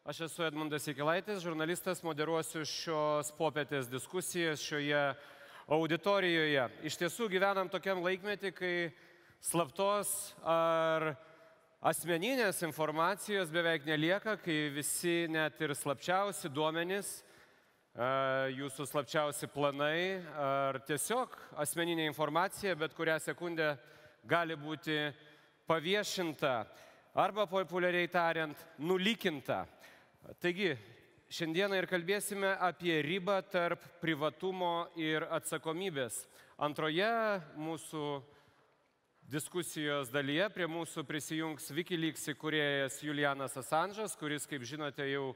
Aš esu Edmundas Jakilaitis, žurnalistas, moderuosiu šios popietės diskusijas šioje auditorijoje. Iš tiesų gyvenam tokiam laikmetį, kai slaptos ar asmeninės informacijos beveik nelieka, kai visi net ir slapčiausi duomenys, jūsų slapčiausi planai ar tiesiog asmeninė informacija, bet kurią sekundę gali būti paviešinta arba populiariai tariant, nulykinta. Taigi, šiandieną ir kalbėsime apie ribą tarp privatumo ir atsakomybės. Antroje mūsų diskusijos dalyje prie mūsų prisijungs Wikileaks įkūrėjas Julianas Assange'as, kuris, kaip žinote, jau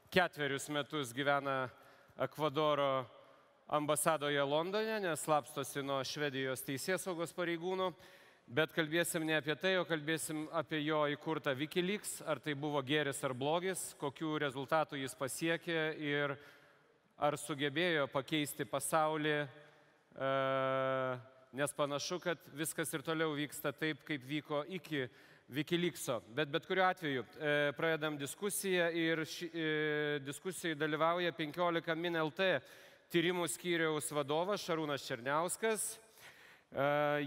4 metus gyvena Ekvadoro ambasadoje Londone, nes slapstosi nuo Švedijos teisėsaugos pareigūnų. Bet kalbėsim ne apie tai, o kalbėsim apie jo įkurtą Wikileaks, ar tai buvo gėris ar blogis, kokių rezultatų jis pasiekė ir ar sugebėjo pakeisti pasaulį, nes panašu, kad viskas ir toliau vyksta taip, kaip vyko iki Wikileakso. Bet kuriuo atveju pradedam diskusiją ir diskusijai dalyvauja 15 Min LT tyrimų skyriaus vadovas Šarūnas Černiauskas.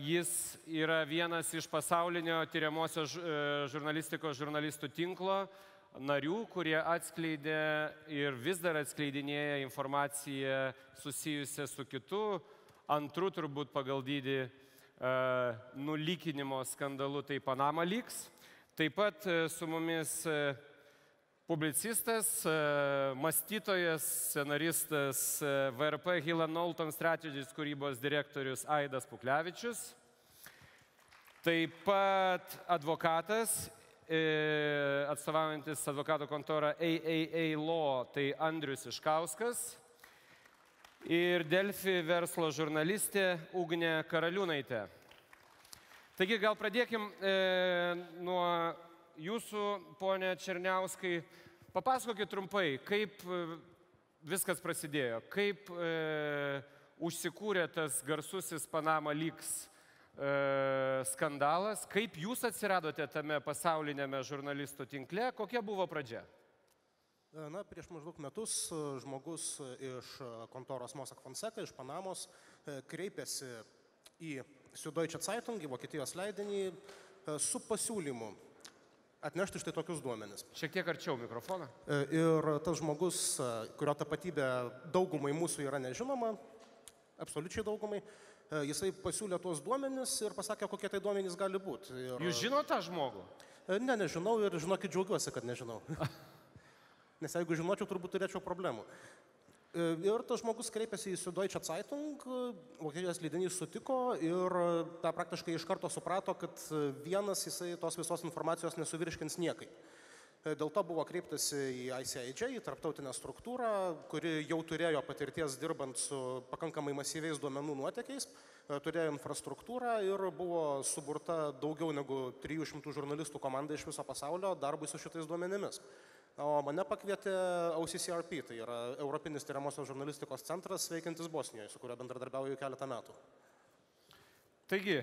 Jis yra vienas iš pasaulinio tyriamosios žurnalistikos žurnalistų tinklo narių, kurie atskleidė ir vis dar atskleidinėja informaciją susijusią su kitu, antru turbūt pagal dydį nulykinimo skandalu, tai Panama Leaks. Taip pat su mumis publicistas, mąstytojas, scenaristas, VRP Hill & Knowlton Strategies kūrybos direktorius Aidas Puklevičius. Taip pat advokatas, atstovaujantis advokato kontorą AAA Law, tai Andrius Iškauskas. Ir Delfi verslo žurnalistė Ugnė Karaliūnaitė. Taigi gal pradėkim nuo jūsų, ponė Černiauskai. Papasakokit trumpai, kaip viskas prasidėjo, kaip užsikūrė tas garsusis Panama Leaks skandalas, kaip jūs atsiradote tame pasaulinėme žurnalistų tinkle, kokia buvo pradžia? Na, prieš maždaug metus žmogus iš kontoros Mossack Fonseca, iš Panamos, kreipėsi į Süddeutsche Zeitung, į Vokietijos leidinį, su pasiūlymu atnešti štai tokius duomenis. Šiek tiek arčiau mikrofoną. Ir tas žmogus, kurio tapatybė daugumai mūsų yra nežinoma, absoliučiai daugumai, jisai pasiūlė tuos duomenis ir pasakė, kokie tai duomenys gali būti. Jūs žinote tą žmogų? Ne, nežinau ir žinokit, džiaugiuosi, kad nežinau. Nes jeigu žinočiau, turbūt turėčiau problemų. Ir tas žmogus kreipėsi į Süddeutsche Zeitung, Vokietijos leidinys sutiko ir tą praktiškai iš karto suprato, kad vienas jisai tos visos informacijos nesuvirškins niekai. Dėl to buvo kreiptasi į ICIJ, į tarptautinę struktūrą, kuri jau turėjo patirties dirbant su pakankamai masyviais duomenų nuotekiais, turėjo infrastruktūrą ir buvo suburta daugiau negu 300 žurnalistų komanda iš viso pasaulio darbui su šitais duomenimis. O mane pakvietė OCCRP, tai yra Europinis tyriamosios žurnalistikos centras veikiantis Bosnijoje, su kurio bendradarbiauju keletą metų. Taigi,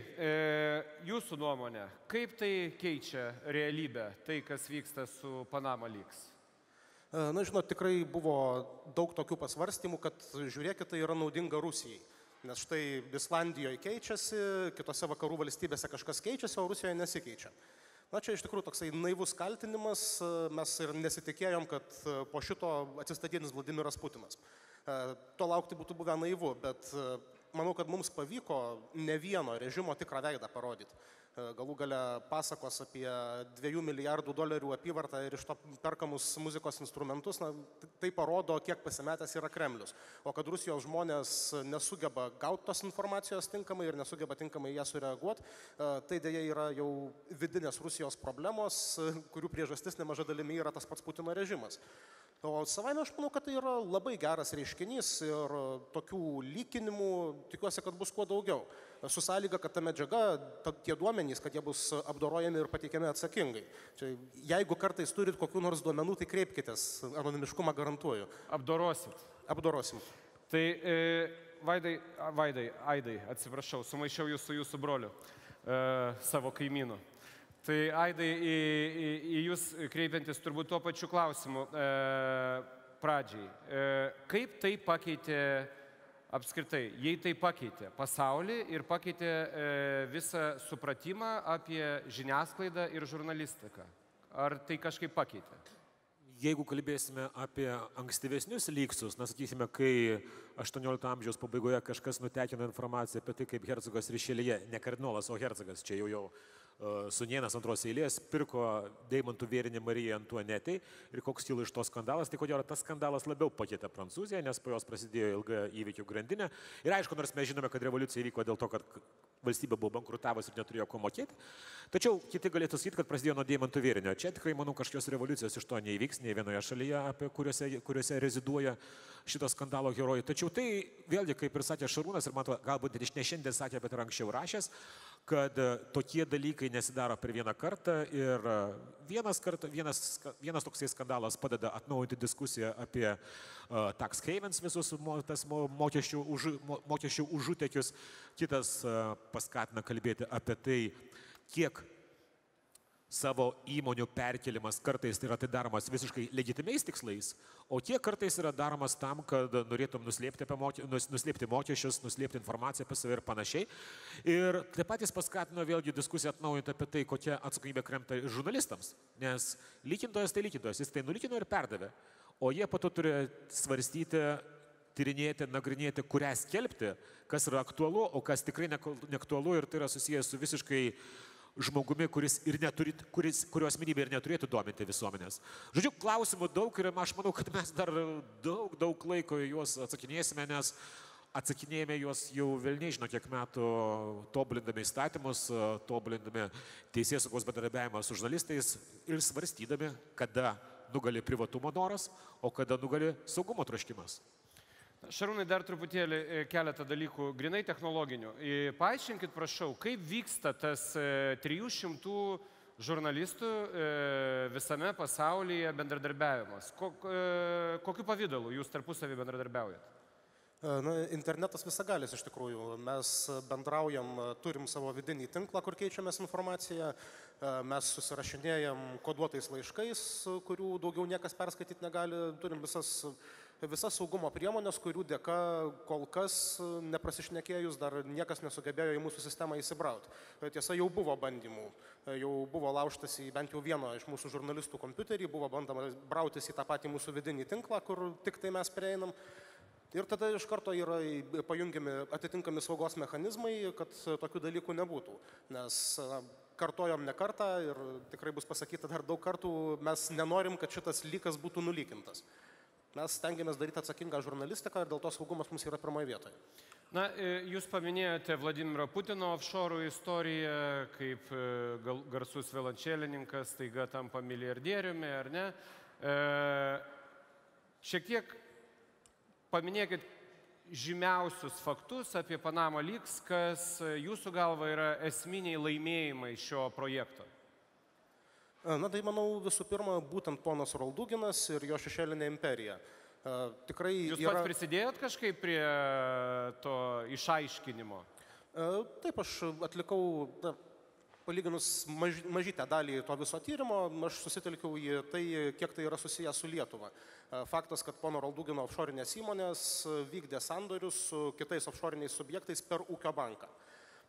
jūsų nuomonė, kaip tai keičia realybę, tai kas vyksta su Panama Leaks? Na, žinot, tikrai buvo daug tokių pasvarstymų, kad žiūrėkit, tai yra naudinga Rusijai. Nes štai Islandijoje keičiasi, kitose vakarų valstybėse kažkas keičiasi, o Rusijoje nesikeičia. Na, čia iš tikrųjų toksai naivus kaltinimas, mes ir nesitikėjom, kad po šito atsistatydins Vladimiras Putinas. To laukti būtų buvę naivu, bet manau, kad mums pavyko ne vieno režimo tikrą veidą parodyti. Galų gale pasakos apie $2 milijardų apyvartą ir iš to perkamus muzikos instrumentus, na, tai parodo, kiek pasimetęs yra Kremlius. O kad Rusijos žmonės nesugeba gauti tos informacijos tinkamai ir nesugeba tinkamai ją sureaguoti, tai dėja yra jau vidinės Rusijos problemos, kurių priežastis nemaža dalimi yra tas pats Putino režimas. O savaime aš manau, kad tai yra labai geras reiškinys ir tokių lykinimų tikiuosi, kad bus kuo daugiau. Su sąlyga, kad ta medžiaga, tie duomenys, kad jie bus apdorojami ir pateikiami atsakingai. Čia, jeigu kartais turit kokių nors duomenų, tai kreipkitės, anonimiškumą garantuoju. Apdorosit? Apdorosim. Tai Aidai, atsiprašau, sumaišiau jūs su jūsų broliu, savo kaimynu. Tai Aidai, į jūs kreipiantis turbūt tuo pačiu klausimu pradžiai. Kaip tai pakeitė apskritai, jei tai pakeitė pasaulį ir pakeitė visą supratimą apie žiniasklaidą ir žurnalistiką? Ar tai kažkaip pakeitė? Jeigu kalbėsime apie ankstyvesnius lyksus, na, sakysime, kai 18 amžiaus pabaigoje kažkas nutekino informaciją apie tai, kaip hercogas Rišelėje, ne kardinolas, o hercogas, čia jau sūnėnas antros eilės, pirko deimantų vėrinį Marijai Antuanetei ir koks kilo iš to skandalas, tai kodėl tas skandalas labiau pakeitė Prancūziją, nes po jos prasidėjo ilga įvykių grandinė. Ir aišku, nors mes žinome, kad revoliucija įvyko dėl to, kad valstybė buvo bankrutavus ir neturėjo ko mokėti, tačiau kiti galėtų sakyti, kad prasidėjo nuo deimantų vėrinio. Čia tikrai, manau, kažkokios revoliucijos iš to neįvyks, nei vienoje šalyje, apie kuriuose reziduoja šito skandalo herojai. Tačiau tai, vėlgi, kaip ir sakė Šarūnas, ir man galbūt ir ne šiandien sakė, bet ir anksčiau rašęs, kad tokie dalykai nesidaro per vieną kartą ir vienas toksai skandalas padeda atnaujinti diskusiją apie tax havens, visus tas mokesčių užutekius, kitas paskatina kalbėti apie tai, kiek savo įmonių perkelimas kartais yra tai daromas visiškai legitimiais tikslais, o kiek kartais yra daromas tam, kad norėtum nuslėpti mokesčius, nuslėpti informaciją apie save ir panašiai. Ir taip pat jis paskatino vėlgi diskusiją atnaujinti apie tai, kokia atsakomybė krenta žurnalistams. Nes lygintojas tai lygintojas, jis tai nulygino ir perdavė. O jie po to turi svarstyti, tyrinėti, nagrinėti, kurią skelbti, kas yra aktualu, o kas tikrai neaktualu, ir tai yra susijęs su visiškai žmogumi, kurio asmenybė ir neturėtų dominti visuomenės. Žodžiu, klausimų daug ir aš manau, kad mes dar daug laiko juos atsakinėsime, nes atsakinėjame juos jau velniai žino kiek metų, tobulindami įstatymus, tobulindami teisėsaugos bendradarbiavimą su žurnalistais ir svarstydami, kada nugali privatumo noras, o kada nugali saugumo troškimas. Šarūnai, dar truputėlį keletą dalykų, grinai technologinių. Paaiškinkit, prašau, kaip vyksta tas 300 žurnalistų visame pasaulyje bendradarbiavimas? Kokiu pavydalu jūs tarpusavį bendradarbiaujat? Na, internetas visagalis iš tikrųjų. Mes bendraujam, turim savo vidinį tinklą, kur keičiamės informaciją. Mes susirašinėjam koduotais laiškais, kurių daugiau niekas perskaityti negali. Turim visas saugumo priemonės, kurių dėka kol kas neprasišnekėjus dar niekas nesugebėjo į mūsų sistemą įsibrauti. Tiesa, jau buvo bandymų, jau buvo laužtas į bent jau vieno iš mūsų žurnalistų kompiuterį, buvo bandama brautis į tą patį mūsų vidinį tinklą, kur tik tai mes prieinam. Ir tada iš karto yra pajungiami atitinkami saugos mechanizmai, kad tokių dalykų nebūtų. Nes kartojom ne kartą ir tikrai bus pasakyta dar daug kartų, mes nenorim, kad šitas lykas būtų nulykintas. Mes stengiamės daryti atsakingą žurnalistiką ir dėl to saugumas mums yra pirmoje vietoje. Na, jūs paminėjote Vladimiro Putino offshore istoriją, kaip garsus violončelininkas staiga tampa milijardieriumi, ar ne? Šiek tiek paminėkit žymiausius faktus apie Panama Leaks, kas jūsų galva yra esminiai laimėjimai šio projekto. Na, tai manau visų pirma, būtent ponas Rolduginas ir jo šešėlinė imperija. Tikrai jūs pats prisidėjot kažkaip prie to išaiškinimo? Taip, aš atlikau, palyginus mažytę dalį to viso tyrimo, aš susitelkiau į tai, kiek tai yra susijęs su Lietuva. Faktas, kad pono Roldugino offshorinės įmonės vykdė sandorius su kitais offshoriniais subjektais per ūkio banką.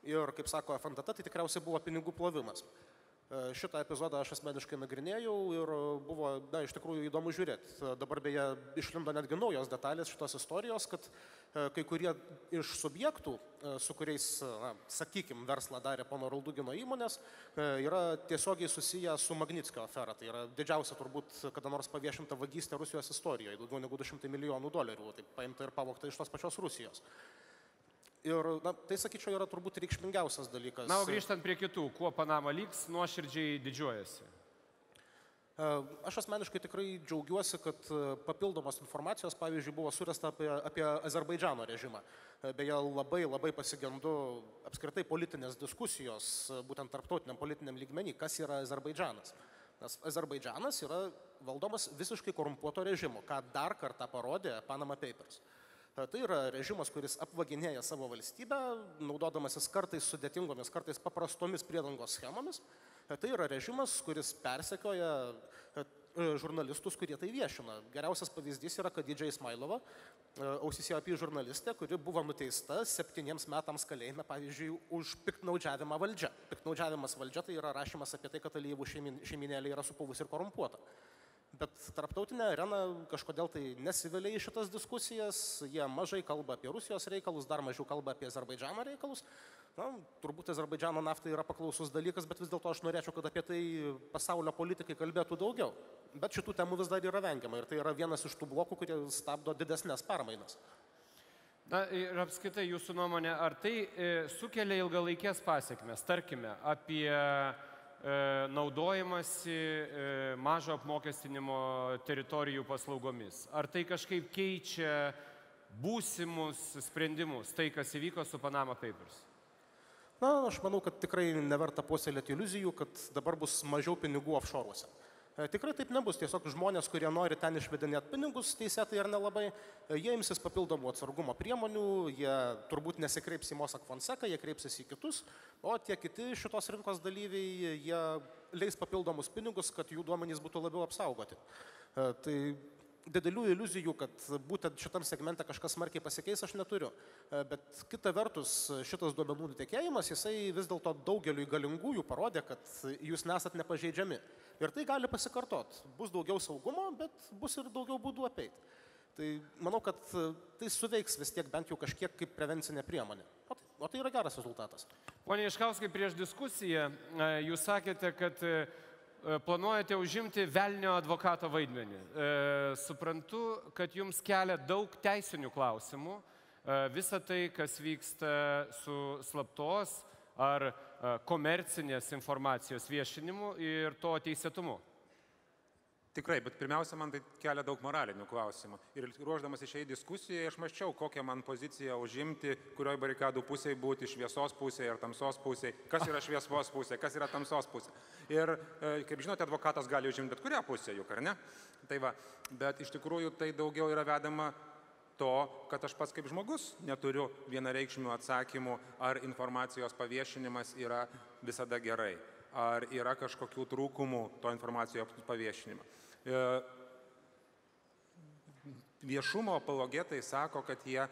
Ir, kaip sako FNTT, tai tikriausiai buvo pinigų plovimas. Šitą epizodą aš asmeniškai nagrinėjau ir buvo, iš tikrųjų įdomu žiūrėti. Dabar beje išlindo netgi naujos detalės šitos istorijos, kad kai kurie iš subjektų, su kuriais, sakykime, verslą darė pono Roldugino įmonės, yra tiesiogiai susiję su Magnitskio afera. Tai yra didžiausia turbūt kada nors paviešinta vagystė Rusijos istorijoje, daugiau negu $200 milijonų, tai paimta ir pavogta iš tos pačios Rusijos. Ir, tai, sakyčiau, yra turbūt reikšmingiausias dalykas. Na, o grįžtant prie kitų, kuo Panama Leaks nuoširdžiai didžiuojasi? Aš asmeniškai tikrai džiaugiuosi, kad papildomos informacijos, pavyzdžiui, buvo surasta apie Azerbaidžano režimą. Beje, labai pasigendu apskritai politinės diskusijos, būtent tarptautiniam politiniam lygmenį, kas yra Azerbaidžanas. Nes Azerbaidžanas yra valdomas visiškai korumpuoto režimo, ką dar kartą parodė Panama Papers. Tai yra režimas, kuris apvaginėja savo valstybę, naudodamasis kartais sudėtingomis, kartais paprastomis priedangos schemomis. Tai yra režimas, kuris persekioja žurnalistus, kurie tai viešina. Geriausias pavyzdys yra Khadidža Ismailova, OCCIP žurnalistė, kuri buvo nuteista 7 metams kalėjime, pavyzdžiui, už piktnaudžiavimą valdžia. Piktnaudžiavimas valdžia tai yra rašymas apie tai, kad Alijevų šeiminėlė yra supuvusi ir korumpuota. Bet tarptautinė arena kažkodėl tai nesivelia į šitas diskusijas, jie mažai kalba apie Rusijos reikalus, dar mažiau kalba apie Azerbaidžano reikalus. Na, turbūt Azerbaidžano nafta yra paklausus dalykas, bet vis dėlto aš norėčiau, kad apie tai pasaulio politikai kalbėtų daugiau. Bet šitų temų vis dar yra vengiama ir tai yra vienas iš tų blokų, kurie stabdo didesnės permainas. Na ir apskritai jūsų nuomonė, ar tai sukelia ilgalaikės pasiekmes, tarkime, apie naudojimasi mažo apmokestinimo teritorijų paslaugomis? Ar tai kažkaip keičia būsimus sprendimus, tai kas įvyko su Panama Papers? Na, aš manau, kad tikrai neverta puoselėti iliuzijų, kad dabar bus mažiau pinigų offshore'uose. Tikrai taip nebus, tiesiog žmonės, kurie nori ten išvedinėti pinigus, teisėtai ar nelabai, jie imsis papildomų atsargumo priemonių, jie turbūt nesikreips į Mossack Fonseca, jie kreipsis į kitus, o tie kiti šitos rinkos dalyviai, jie leis papildomus pinigus, kad jų duomenys būtų labiau apsaugoti. Tai didelių iliuzijų, kad būtent šitam segmente kažkas smarkiai pasikeis, aš neturiu. Bet kita vertus, šitas duomenų nutekėjimas, jisai vis dėlto daugeliui galingųjų parodė, kad jūs nesat nepažeidžiami. Ir tai gali pasikartot. Bus daugiau saugumo, bet bus ir daugiau būdų apeiti. Tai manau, kad tai suveiks vis tiek bent jau kažkiek kaip prevencinė priemonė. O tai yra geras rezultatas. Pone Iškauskai, prieš diskusiją jūs sakėte, kad planuojate užimti velnio advokato vaidmenį. Suprantu, kad jums kelia daug teisinių klausimų. Visa tai, kas vyksta su slaptos ar komercinės informacijos viešinimu ir to teisėtumu. Tikrai, bet pirmiausia, man tai kelia daug moralinių klausimų. Ir ruoždamas šiai diskusijai, aš maščiau, kokią man poziciją užimti, kurioje barikadų pusėje būti, šviesos pusėje ar tamsos pusėje, kas yra šviesos pusė, kas yra tamsos pusė. Ir, kaip žinote, advokatas gali užimti bet kurią pusę, juk ar ne? Tai va, bet iš tikrųjų tai daugiau yra vedama to, kad aš pats kaip žmogus neturiu vienareikšmių atsakymų, ar informacijos paviešinimas yra visada gerai, ar yra kažkokių trūkumų to informacijos paviešinimo. Viešumo apologetai sako, kad jie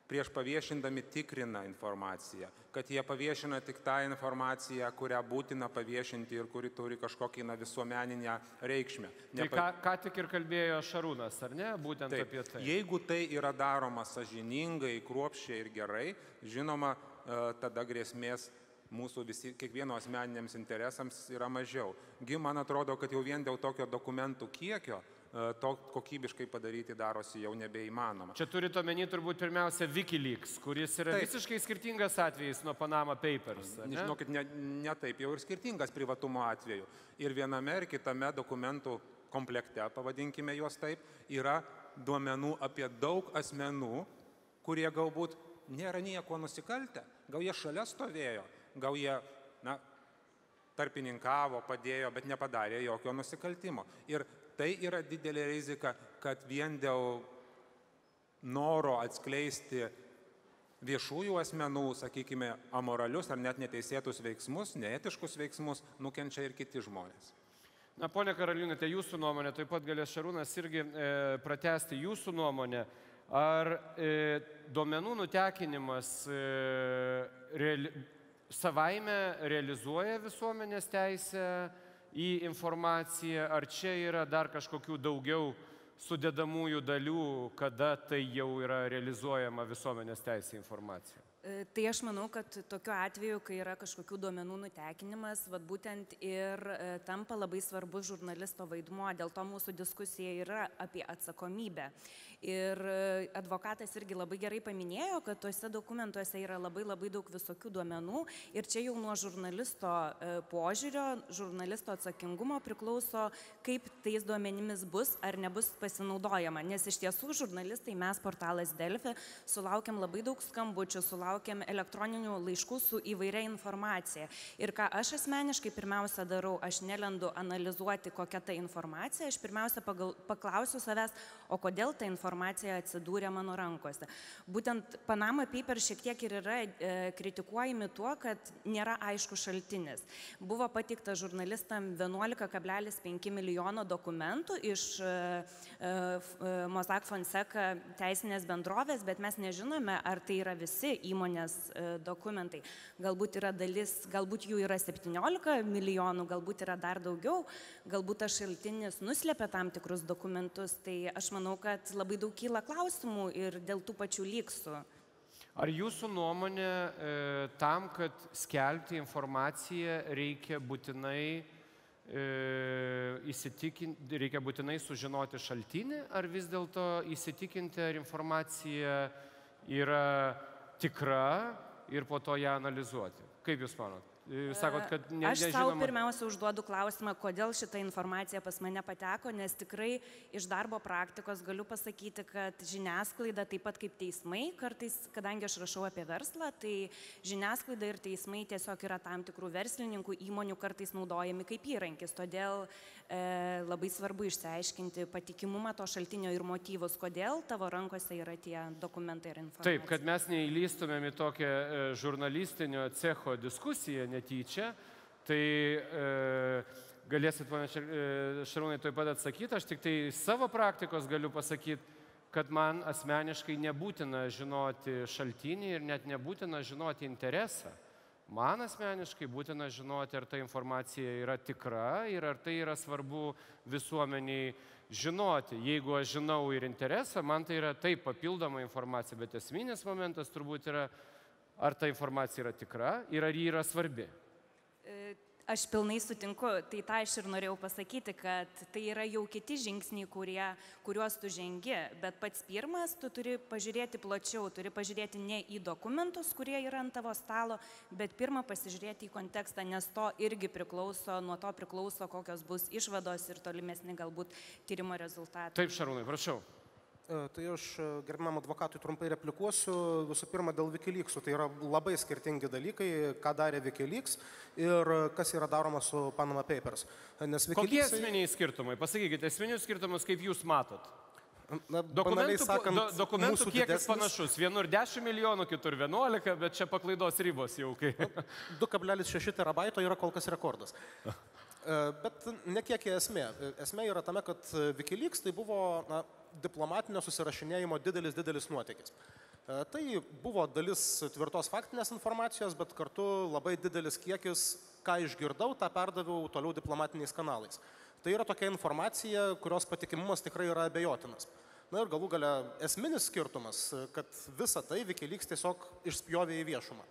prieš paviešindami tikrina informaciją, kad jie paviešina tik tą informaciją, kurią būtina paviešinti ir kuri turi kažkokį visuomeninę reikšmę. Tai ką tik ir kalbėjo Šarūnas, ar ne? Būtent taip, apie tai. Jeigu tai yra daroma sąžiningai, kruopščiai ir gerai, žinoma, tada grėsmės mūsų kiekvieno asmeniniams interesams yra mažiau. Man atrodo, kad jau vien dėl tokio dokumentų kiekio to kokybiškai padaryti darosi jau nebeįmanoma. Čia turite omeny turbūt pirmiausia Wikileaks, kuris yra visiškai skirtingas atvejis nuo Panama Papers. Žinokit, ne taip jau ir skirtingas privatumo atveju. Ir viename ir kitame dokumentų komplekte, pavadinkime juos taip, yra duomenų apie daug asmenų, kurie galbūt nėra nieko nusikaltę. Gal jie šalia stovėjo, gal jie, tarpininkavo, padėjo, bet nepadarė jokio nusikaltimo. Ir tai yra didelė rizika, kad vien dėl noro atskleisti viešųjų asmenų, sakykime, amoralius ar net neteisėtus veiksmus, neetiškus veiksmus, nukenčia ir kiti žmonės. Na, ponia Karaliūnaite, jūsų nuomonė, taip pat galės Šarūnas irgi pratęsti jūsų nuomonę. Ar duomenų nutekinimas savaime realizuoja visuomenės teisę į informaciją, ar čia yra dar kažkokių daugiau sudedamųjų dalių, kada tai jau yra realizuojama visuomenės teisė į informaciją? Tai aš manau, kad tokiu atveju, kai yra kažkokių duomenų nutekinimas, būtent ir tampa labai svarbus žurnalisto vaidmuo, dėl to mūsų diskusija yra apie atsakomybę. Ir advokatas irgi labai gerai paminėjo, kad tuose dokumentuose yra labai daug visokių duomenų ir čia jau nuo žurnalisto požiūrio, žurnalisto atsakingumo priklauso, kaip tais duomenimis bus ar nebus pasinaudojama. Nes iš tiesų žurnalistai, mes portalas Delfi, sulaukiam labai daug skambučių, sulaukiam elektroninių laiškų su įvairia informacija. Ir ką aš asmeniškai pirmiausia darau, aš nelendu analizuoti, kokia ta informacija, aš pirmiausia paklausiu savęs, o kodėl ta informacija atsidūrė mano rankose. Būtent Panama Papers šiek tiek ir yra kritikuojami tuo, kad nėra aišku šaltinis. Buvo pateikta žurnalistam 11,5 milijono dokumentų iš Mossack Fonseca teisinės bendrovės, bet mes nežinome, ar tai yra visi įmonės dokumentai. Galbūt yra dalis, galbūt jų yra 17 milijonų, galbūt yra dar daugiau, galbūt tas šaltinis nuslėpia tam tikrus dokumentus. Tai aš manau, kad labai daug kyla klausimų ir dėl tų pačių lyksų. Ar jūsų nuomonė tam, kad skelbti informaciją reikia būtinai reikia būtinai sužinoti šaltinį, ar vis dėlto įsitikinti, ar informacija yra tikra ir po to ją analizuoti? Kaip Jūs manot? Jūs sakot, kad Aš savo pirmiausia užduodu klausimą, kodėl šita informacija pas mane pateko, nes tikrai iš darbo praktikos galiu pasakyti, kad žiniasklaida, taip pat kaip teismai, kartais, kadangi aš rašau apie verslą, tai žiniasklaida ir teismai tiesiog yra tam tikrų verslininkų įmonių kartais naudojami kaip įrankis. Todėl labai svarbu išsiaiškinti patikimumą to šaltinio ir motyvus, kodėl tavo rankose yra tie dokumentai ir informacija. Taip, kad mes neįlystumėm į tokią žurnalistinio cecho diskusiją netyčia, tai galėsit, ponia Šarūnai, tuoj pat atsakyti. Aš tik tai savo praktikos galiu pasakyti, kad man asmeniškai nebūtina žinoti šaltinį ir net nebūtina žinoti interesą. Man asmeniškai būtina žinoti, ar ta informacija yra tikra ir ar tai yra svarbu visuomeniai žinoti. Jeigu aš žinau ir interesą, man tai yra taip papildoma informacija, bet esminis momentas turbūt yra, ar ta informacija yra tikra ir ar ji yra svarbi. Aš pilnai sutinku, tai tą aš ir norėjau pasakyti, kad tai yra jau kiti žingsniai, kuriuos tu žengi, bet pats pirmas, tu turi pažiūrėti plačiau, turi pažiūrėti ne į dokumentus, kurie yra ant tavo stalo, bet pirmą pasižiūrėti į kontekstą, nes nuo to priklauso, kokios bus išvados ir tolimesni galbūt tyrimo rezultatai. Taip, Šarūnai, prašau. Tai aš gerbiamam advokatui trumpai replikuosiu. Visų pirma, dėl Wikileaksų. Tai yra labai skirtingi dalykai, ką darė Wikileaks ir kas yra daroma su Panama Papers. Kokie esminiai skirtumai? Pasakykite, esminius skirtumus, kaip jūs matot. Dokumentų Dokumentų kiekis panašus. Vienur 10 milijonų, kitur 11, bet čia paklaidos ribos jau. 2,6 terabaito yra kol kas rekordas. Bet ne kiek esmė. Esmė yra tame, kad Wikileaks tai buvo diplomatinio susirašinėjimo didelis nuotykis. Tai buvo dalis tvirtos faktinės informacijos, bet kartu labai didelis kiekis, ką išgirdau, tą perdaviau toliau diplomatiniais kanalais. Tai yra tokia informacija, kurios patikimumas tikrai yra abejotinas. Na ir galų gale esminis skirtumas, kad visą tai Wikileaks tiesiog išspjovė į viešumą.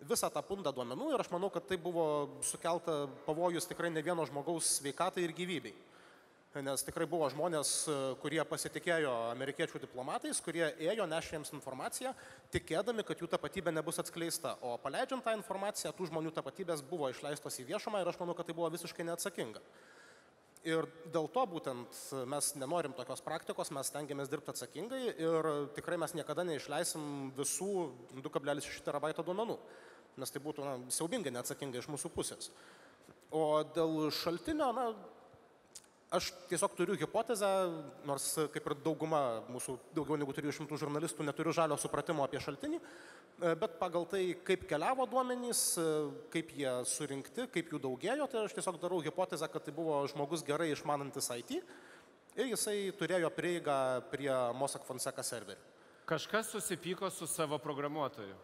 Visą tą pundą duomenų ir aš manau, kad tai buvo sukelta pavojus tikrai ne vieno žmogaus sveikatai ir gyvybei. Nes tikrai buvo žmonės, kurie pasitikėjo amerikiečių diplomatais, kurie ėjo, nešė jiems informaciją, tikėdami, kad jų tapatybė nebus atskleista. O paleidžiant tą informaciją, tų žmonių tapatybės buvo išleistos į viešumą ir aš manau, kad tai buvo visiškai neatsakinga. Ir dėl to būtent mes nenorim tokios praktikos, mes stengiamės dirbti atsakingai ir tikrai mes niekada neišleisim visų 2,6 terabaito duomenų, nes tai būtų siaubingai neatsakingai iš mūsų pusės. O dėl šaltinio, aš tiesiog turiu hipotezę, nors kaip ir dauguma mūsų daugiau negu 300 žurnalistų neturiu žalio supratimo apie šaltinį, bet pagal tai, kaip keliavo duomenys, kaip jie surinkti, kaip jų daugėjo, tai aš tiesiog darau hipotezę, kad tai buvo žmogus gerai išmanantis IT ir jisai turėjo prieigą prie Mossack Fonseca serverį. Kažkas susipyko su savo programuotoju.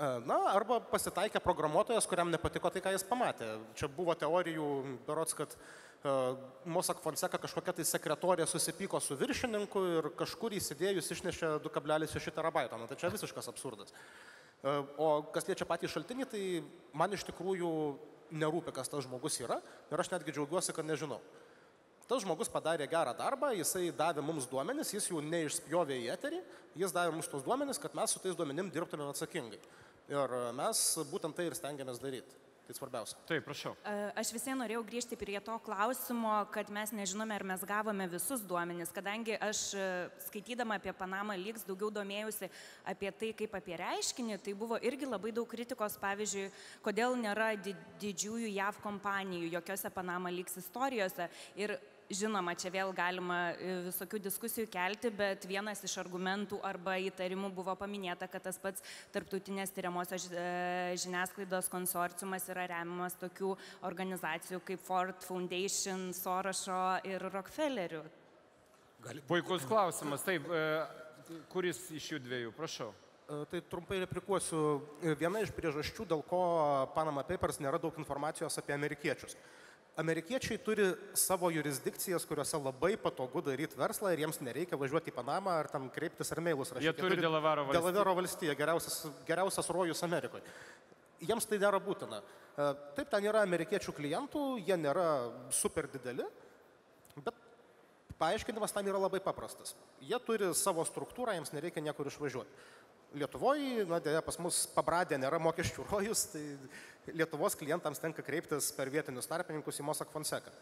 Arba pasitaikė programuotojas, kuriam nepatiko tai, ką jis pamatė. Čia buvo teorijų, berods, kad Mossack Fonseca kažkokia tai sekretorė susipyko su viršininku ir kažkur įsidėjus išnešė 2,6 terabaito. Tai čia visiškas absurdas. O kas liečia patį šaltinį, tai man iš tikrųjų nerūpi, kas tas žmogus yra ir aš netgi džiaugiuosi, kad nežinau. Tas žmogus padarė gerą darbą, jisai davė mums duomenis, jis jų neišspjovė į eterį, jis davė mums tos duomenis, kad mes su tais duomenim dirbtumėm atsakingai. Ir mes būtent tai ir stengiamės daryti. Tai svarbiausia. Taip, prašau. Aš visai norėjau grįžti prie to klausimo, kad mes nežinome, ar mes gavome visus duomenis, kadangi aš skaitydama apie Panama Leaks daugiau domėjusi apie tai, kaip apie reiškinį, tai buvo irgi labai daug kritikos, pavyzdžiui, kodėl nėra didžiųjų JAV kompanijų jokiose Panama Leaks istorijose. Ir žinoma, čia vėl galima visokių diskusijų kelti, bet vienas iš argumentų arba įtarimų buvo paminėta, kad tas pats tarptautinės tyriamosios žiniasklaidos konsorciumas yra remiamas tokių organizacijų kaip Ford Foundation, Sorošo ir Rockefellerių. Puikus klausimas. Taip, kuris iš jų dviejų? Prašau. Tai trumpai replikuosiu. Viena iš priežasčių, dėl ko Panama Papers nėra daug informacijos apie amerikiečius. Amerikiečiai turi savo jurisdikcijas, kuriuose labai patogu daryti verslą ir jiems nereikia važiuoti į Panamą ar tam kreiptis ar mailus rašyti. Jie turi Delavero valstiją. Delavero valstiją, geriausias rojus Amerikoje. Jiems tai nėra būtina. Taip, ten yra amerikiečių klientų, jie nėra super dideli, bet paaiškinimas tam yra labai paprastas. Jie turi savo struktūrą, jiems nereikia niekur išvažiuoti. Lietuvoje, dėja, pas mus pabradė nėra mokesčių rojus, tai Lietuvos klientams tenka kreiptis per vietinius tarpininkus į Mossack Fonseca.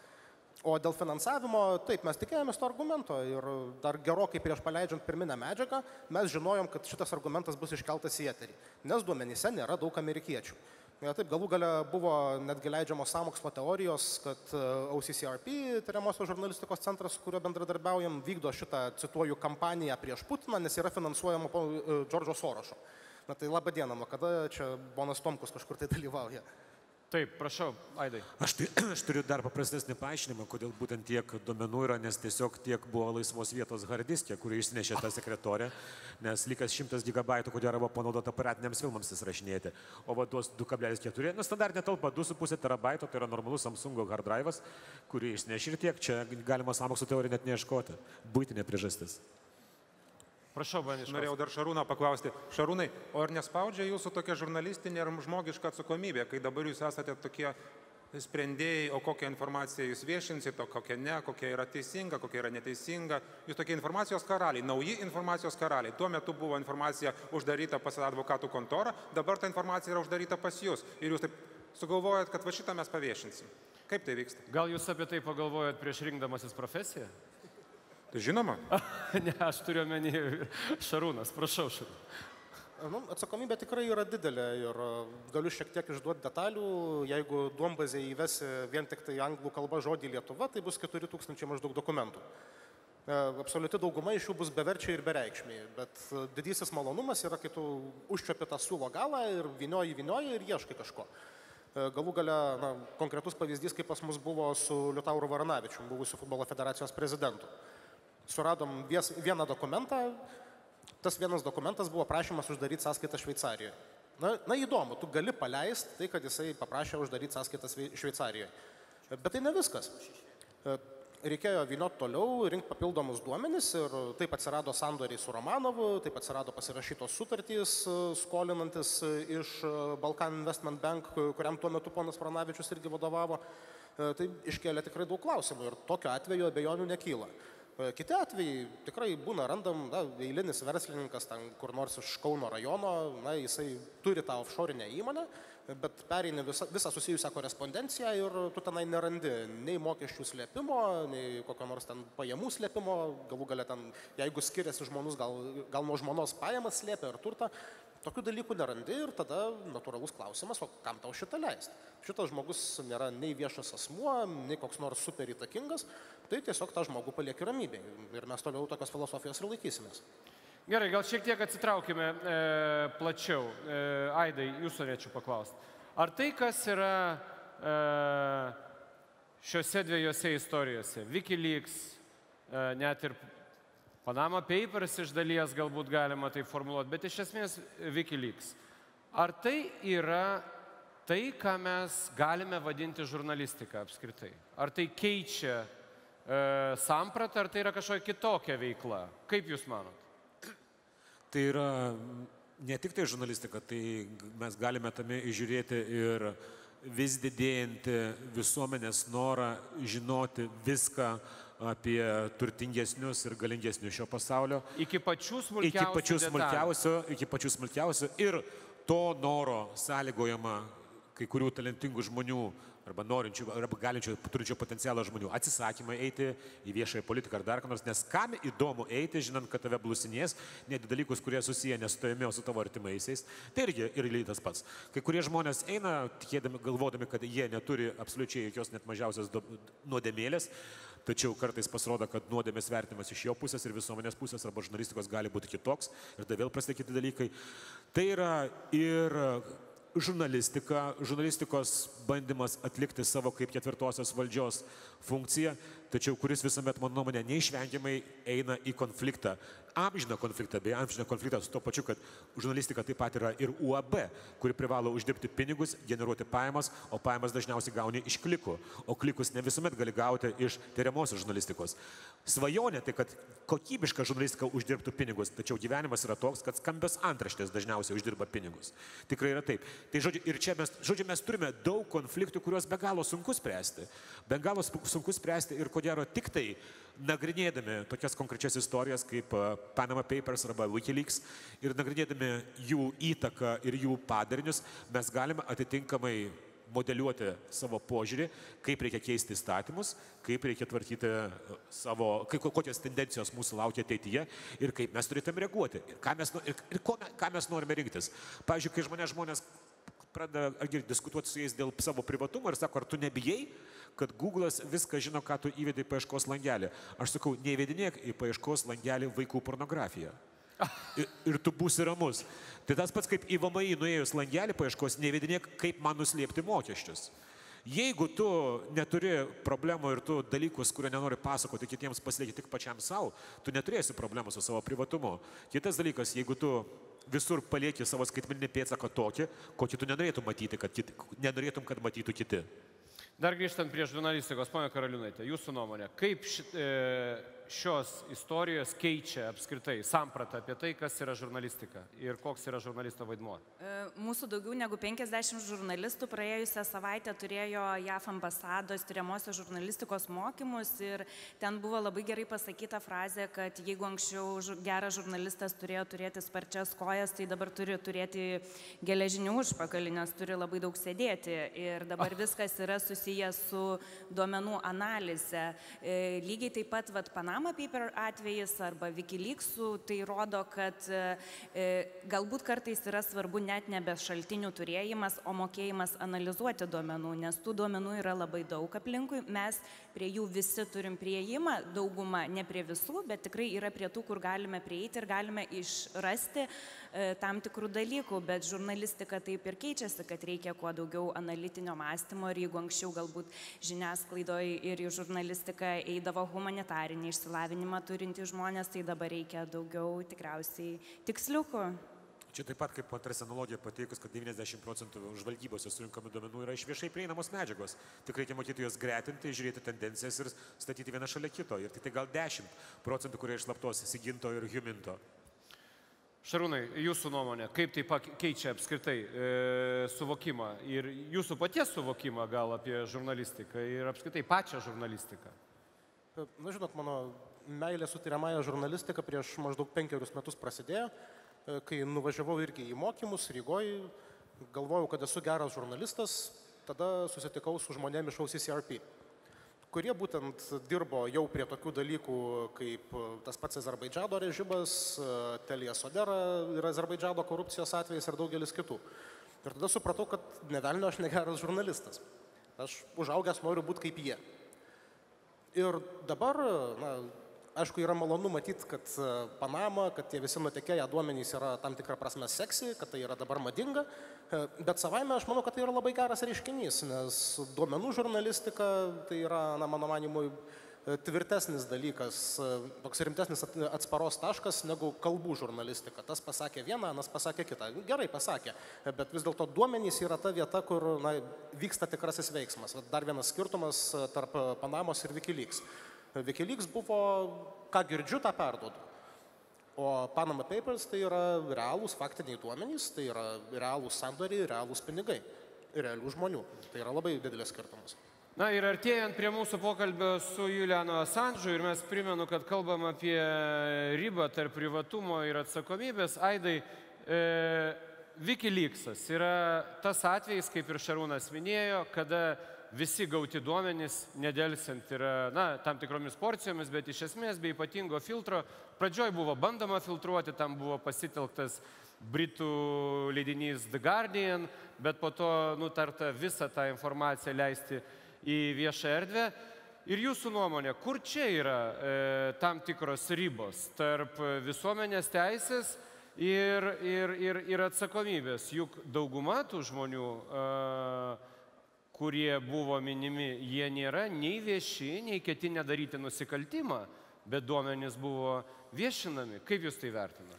O dėl finansavimo, taip, mes tikėjomės to argumento ir dar gerokai prieš paleidžiant pirminę medžiagą, mes žinojom, kad šitas argumentas bus iškeltas į eterį, nes duomenyse nėra daug amerikiečių. Taip, galų gale buvo netgi leidžiamos sąmokslo teorijos, kad OCCRP, tyriamosios žurnalistikos centras, su kuriuo bendradarbiaujam, vykdo šitą, cituoju, kampaniją prieš Putiną, nes yra finansuojama po Džordžo Sorošo. Tai laba diena, nuo kada čia Bonas Tomkus kažkur tai dalyvauja? Taip, prašau, Aidai. Aš turiu dar paprastesnį paaiškinimą, kodėl būtent tiek duomenų yra, nes tiesiog tiek buvo laisvos vietos harddiskė, kurį išsinešė ta sekretorė, nes likas 100 gigabaitų, kodėl buvo panaudota aparatiniams filmams įsirašinėti. O va duos 2,4, standartinė talpa 2,5 terabaito, tai yra normalus Samsungo hard drive'as, kurį išsinešė ir tiek, čia galima sąmokslo teoriją net neieškoti. Būtinė priežastis. Prašau, Baniškauskas. Norėjau dar Šarūną paklausti. Šarūnai, o ar nespaudžia jūsų tokia žurnalistinė ir žmogiška atsakomybė, kai dabar jūs esate tokie sprendėjai, o kokią informaciją jūs viešinsite, o kokia ne, kokia yra teisinga, kokia yra neteisinga. Jūs tokie informacijos karaliai, nauji informacijos karaliai. Tuo metu buvo informacija uždaryta pas advokatų kontorą, dabar ta informacija yra uždaryta pas jūs. Ir jūs taip sugalvojat, kad va šitą mes paviešinsim. Kaip tai vyksta? Gal jūs apie tai pagalvojat prieš rinkdamasis profesiją? Tai žinoma. Ne, aš turiu omeny Šarūnas. Prašau, Šarūnas. Atsakomybė tikrai yra didelė ir galiu šiek tiek išduoti detalių. Jeigu duombazė įvesi vien tik tai anglų kalba žodį Lietuva, tai bus 4000 maždaug dokumentų. Absoliuti dauguma iš jų bus beverčiai ir bereikšmiai, bet didysis malonumas yra, kai tu užčiuopi tą siūlo galą ir vynioji ir ieškai kažko. Galų gale, konkretus pavyzdys, kaip pas mus buvo su Liutauru Varanavičium, buvusiu futbolo federacijos prezidentu. Suradom vieną dokumentą, tas vienas dokumentas buvo prašymas uždaryti sąskaitą Šveicarijoje. Na įdomu, tu gali paleisti tai, kad jisai paprašė uždaryti sąskaitą Šveicarijoje. Bet tai ne viskas. Reikėjo vynioti toliau, rinkti papildomus duomenis ir taip atsirado sandoriai su Romanovu, taip atsirado pasirašytos sutartys skolinantis iš Balkan Investment Bank, kuriam tuo metu ponas Varanavičius irgi vadovavo. Tai iškėlė tikrai daug klausimų ir tokiu atveju abejonių nekyla. Kiti atvejai tikrai būna, randam, eilinis verslininkas ten kur nors iš Kauno rajono, jisai turi tą offshorinę įmonę, bet pereini visą susijusią korespondenciją ir tu tenai nerandi nei mokesčių slėpimo, nei kokio nors ten pajamų slėpimo, galų gale ten, jeigu skiriasi žmonus, gal nuo žmonos pajamas slėpia ar turtą, tokių dalykų nerandi ir tada natūralus klausimas, o kam tau šitą leisti? Šitas žmogus nėra nei viešas asmuo, nei koks nors super įtakingas, tai tiesiog tą žmogų palieki ramybėj ir mes toliau tokios filosofijos ir laikysimės. Gerai, gal šiek tiek atsitraukime plačiau. Aidai, jūsų norėčiau paklausti. Ar tai, kas yra šiuose dviejose istorijose, WikiLeaks, net ir Panama Papers iš dalies galbūt galima tai formuluoti, bet iš esmės WikiLeaks. Ar tai yra tai, ką mes galime vadinti žurnalistika apskritai? Ar tai keičia sampratą, ar tai yra kažkokia kitokia veikla? Kaip jūs manot? Tai yra ne tik tai žurnalistika, tai mes galime tame įžiūrėti ir vis didėjantį visuomenės norą žinoti viską apie turtingesnius ir galingesnius šio pasaulio. Iki pačių smulkiausių iki pačių smulkiausių ir to noro sąlygojama kai kurių talentingų žmonių arba norinčių, arba galinčių, turinčių potencialą žmonių atsisakymą eiti į viešąją politiką ar dar ką nors, nes kam įdomu eiti, žinant, kad tave blusinės, net dalykus, kurie susiję ne su tavimi, o su tavo artimaisiais, tai irgi tas pats. Kai kurie žmonės eina, tikėdami, galvodami, kad jie neturi absoliučiai jokios net mažiausios nuodėmėlės, tačiau kartais pasirodo, kad nuodėmės vertinimas iš jo pusės ir visuomenės pusės arba žurnalistikos gali būti kitoks ir tada vėl prasideda kiti dalykai. Tai yra ir žurnalistikos bandymas atlikti savo kaip ketvirtosios valdžios funkciją, tačiau kuris visuomet, mano nuomonė, neišvengiamai eina į konfliktą. Amžiną konfliktą su to pačiu, kad žurnalistika taip pat yra ir UAB, kuri privalo uždirbti pinigus, generuoti pajamas, o pajamas dažniausiai gauni iš klikų, o klikus ne visuomet gali gauti iš tyriamosios žurnalistikos. Svajonė tai, kad kokybiška žurnalistika uždirbtų pinigus, tačiau gyvenimas yra toks, kad skambios antraštės dažniausiai uždirba pinigus. Tikrai yra taip. Tai žodžiu, ir čia mes turime daug konfliktų, kuriuos be galo sunku spręsti. Be galo sunku spręsti ir ko gero tik tai nagrinėdami tokias konkrečias istorijas kaip Panama Papers arba Wikileaks ir nagrinėdami jų įtaką ir jų padarinius, mes galime atitinkamai modeliuoti savo požiūrį, kaip reikia keisti įstatymus, kaip reikia tvarkyti kokios tendencijos mūsų laukia ateityje ir kaip mes turėtume reaguoti ir ką mes norime rinktis. Pavyzdžiui, kai žmonės pradeda diskutuoti su jais dėl savo privatumo ir sako, ar tu nebijai, kad Google'as viską žino, ką tu įvedai į paieškos langelį. Aš sakau, neįvedinėk į paieškos langelį vaikų pornografiją. Ir tu būsi ramus. Tai tas pats kaip į VMI nuėjus langelį paieškos, neįvedinėk, kaip man nuslėpti mokesčius. Jeigu tu neturi problemų ir tu dalykus, kurie nenori pasakoti kitiems, pasilieki tik pačiam savo, tu neturėsi problemų su savo privatumu. Kitas dalykas, jeigu tu visur palieki savo skaitmeninį pėdsaką tokį, kokį tu nenorėtum, kad matytų kiti. Dar grįžtant prie žurnalistikos, ponia Karaliūnaitė, jūsų nuomonė, kaip šios istorijos keičia apskritai sampratą apie tai, kas yra žurnalistika ir koks yra žurnalisto vaidmuo? Mūsų daugiau negu 50 žurnalistų praėjusią savaitę turėjo JAF ambasados tyriamosios žurnalistikos mokymus ir ten buvo labai gerai pasakyta frazė, kad jeigu anksčiau geras žurnalistas turėjo turėti sparčias kojas, tai dabar turi turėti geležinį užpakalį, nes turi labai daug sėdėti ir dabar viskas yra susijęs su duomenų analize. Lygiai taip pat Panama Paper atvejis arba Wikileaksų, tai rodo, kad galbūt kartais yra svarbu net nebe šaltinių turėjimas, o mokėjimas analizuoti duomenų, nes tų duomenų yra labai daug aplinkui, mes prie jų visi turim prieimą, dauguma ne prie visų, bet tikrai yra prie tų, kur galime prieiti ir galime išrasti tam tikrų dalykų, bet žurnalistika taip ir keičiasi, kad reikia kuo daugiau analitinio mąstymo ir jeigu anksčiau galbūt žiniasklaidoje ir į žurnalistiką eidavo humanitarinį išsilavinimą turintys žmonės, tai dabar reikia daugiau tikriausiai tiksliukų. Čia taip pat kaip antras analogija pateikus, kad 90% žvalgybose surinkami duomenų yra iš viešai prieinamos medžiagos. Tik reikia mokėti juos gretinti, žiūrėti tendencijas ir statyti vieną šalia kito. Ir tai gal 10%, kurie iš slaptos Siginto ir Huminto. Šarūnai, jūsų nuomonė, kaip tai keičia apskritai suvokimą ir jūsų paties suvokimą gal apie žurnalistiką ir apskritai pačią žurnalistiką? Na, žinot, mano meilė su tyriamąja žurnalistika prieš maždaug 5 metus prasidėjo, kai nuvažiavau irgi į mokymus Rygoje, galvojau, kad esu geras žurnalistas, tada susitikau su žmonėmis iš OCCRP, kurie būtent dirbo jau prie tokių dalykų kaip tas pats Azerbaidžano režimas, Telija Sodera ir Azerbaidžano korupcijos atvejais ir daugelis kitų. Ir tada supratau, kad ne velnio aš negeras žurnalistas. Aš užaugęs noriu būti kaip jie. Ir dabar, aišku, yra malonu matyti, kad Panama, kad tie visi nutekėję duomenys yra tam tikrą prasme seksi, kad tai yra dabar madinga, bet savaime aš manau, kad tai yra labai geras reiškinys, nes duomenų žurnalistika tai yra, mano manimui, tvirtesnis dalykas, toks rimtesnis atsparos taškas negu kalbų žurnalistika. Tas pasakė vieną, anas pasakė kitą. Gerai pasakė, bet vis dėlto duomenys yra ta vieta, kur vyksta tikrasis veiksmas. Dar vienas skirtumas tarp Panamos ir Wikileaks. Wikileaks buvo, ką girdžiu, tą perduodu. O Panama Papers tai yra realūs faktiniai duomenys, tai yra realūs sandoriai, realūs pinigai, realių žmonių. Tai yra labai didelis skirtumas. Na ir artėjant prie mūsų pokalbio su Julianu Assange'u ir mes primenu, kad kalbam apie ribą tarp privatumo ir atsakomybės. Aidai, Wikileaksas yra tas atvejis, kaip ir Šarūnas minėjo, kada visi gauti duomenys nedelsiant yra, tam tikromis porcijomis, bet iš esmės be ypatingo filtro. Pradžioj buvo bandoma filtruoti, tam buvo pasitelktas britų leidinys The Guardian, bet po to nutarta visą tą informaciją leisti į viešą erdvę. Ir jūsų nuomonė, kur čia yra tam tikros ribos tarp visuomenės teisės ir atsakomybės? Juk dauguma tų žmonių, kurie buvo minimi, jie nėra nei vieši, nei ketinę daryti nusikaltimą, bet duomenys buvo viešinami. Kaip jūs tai vertinate?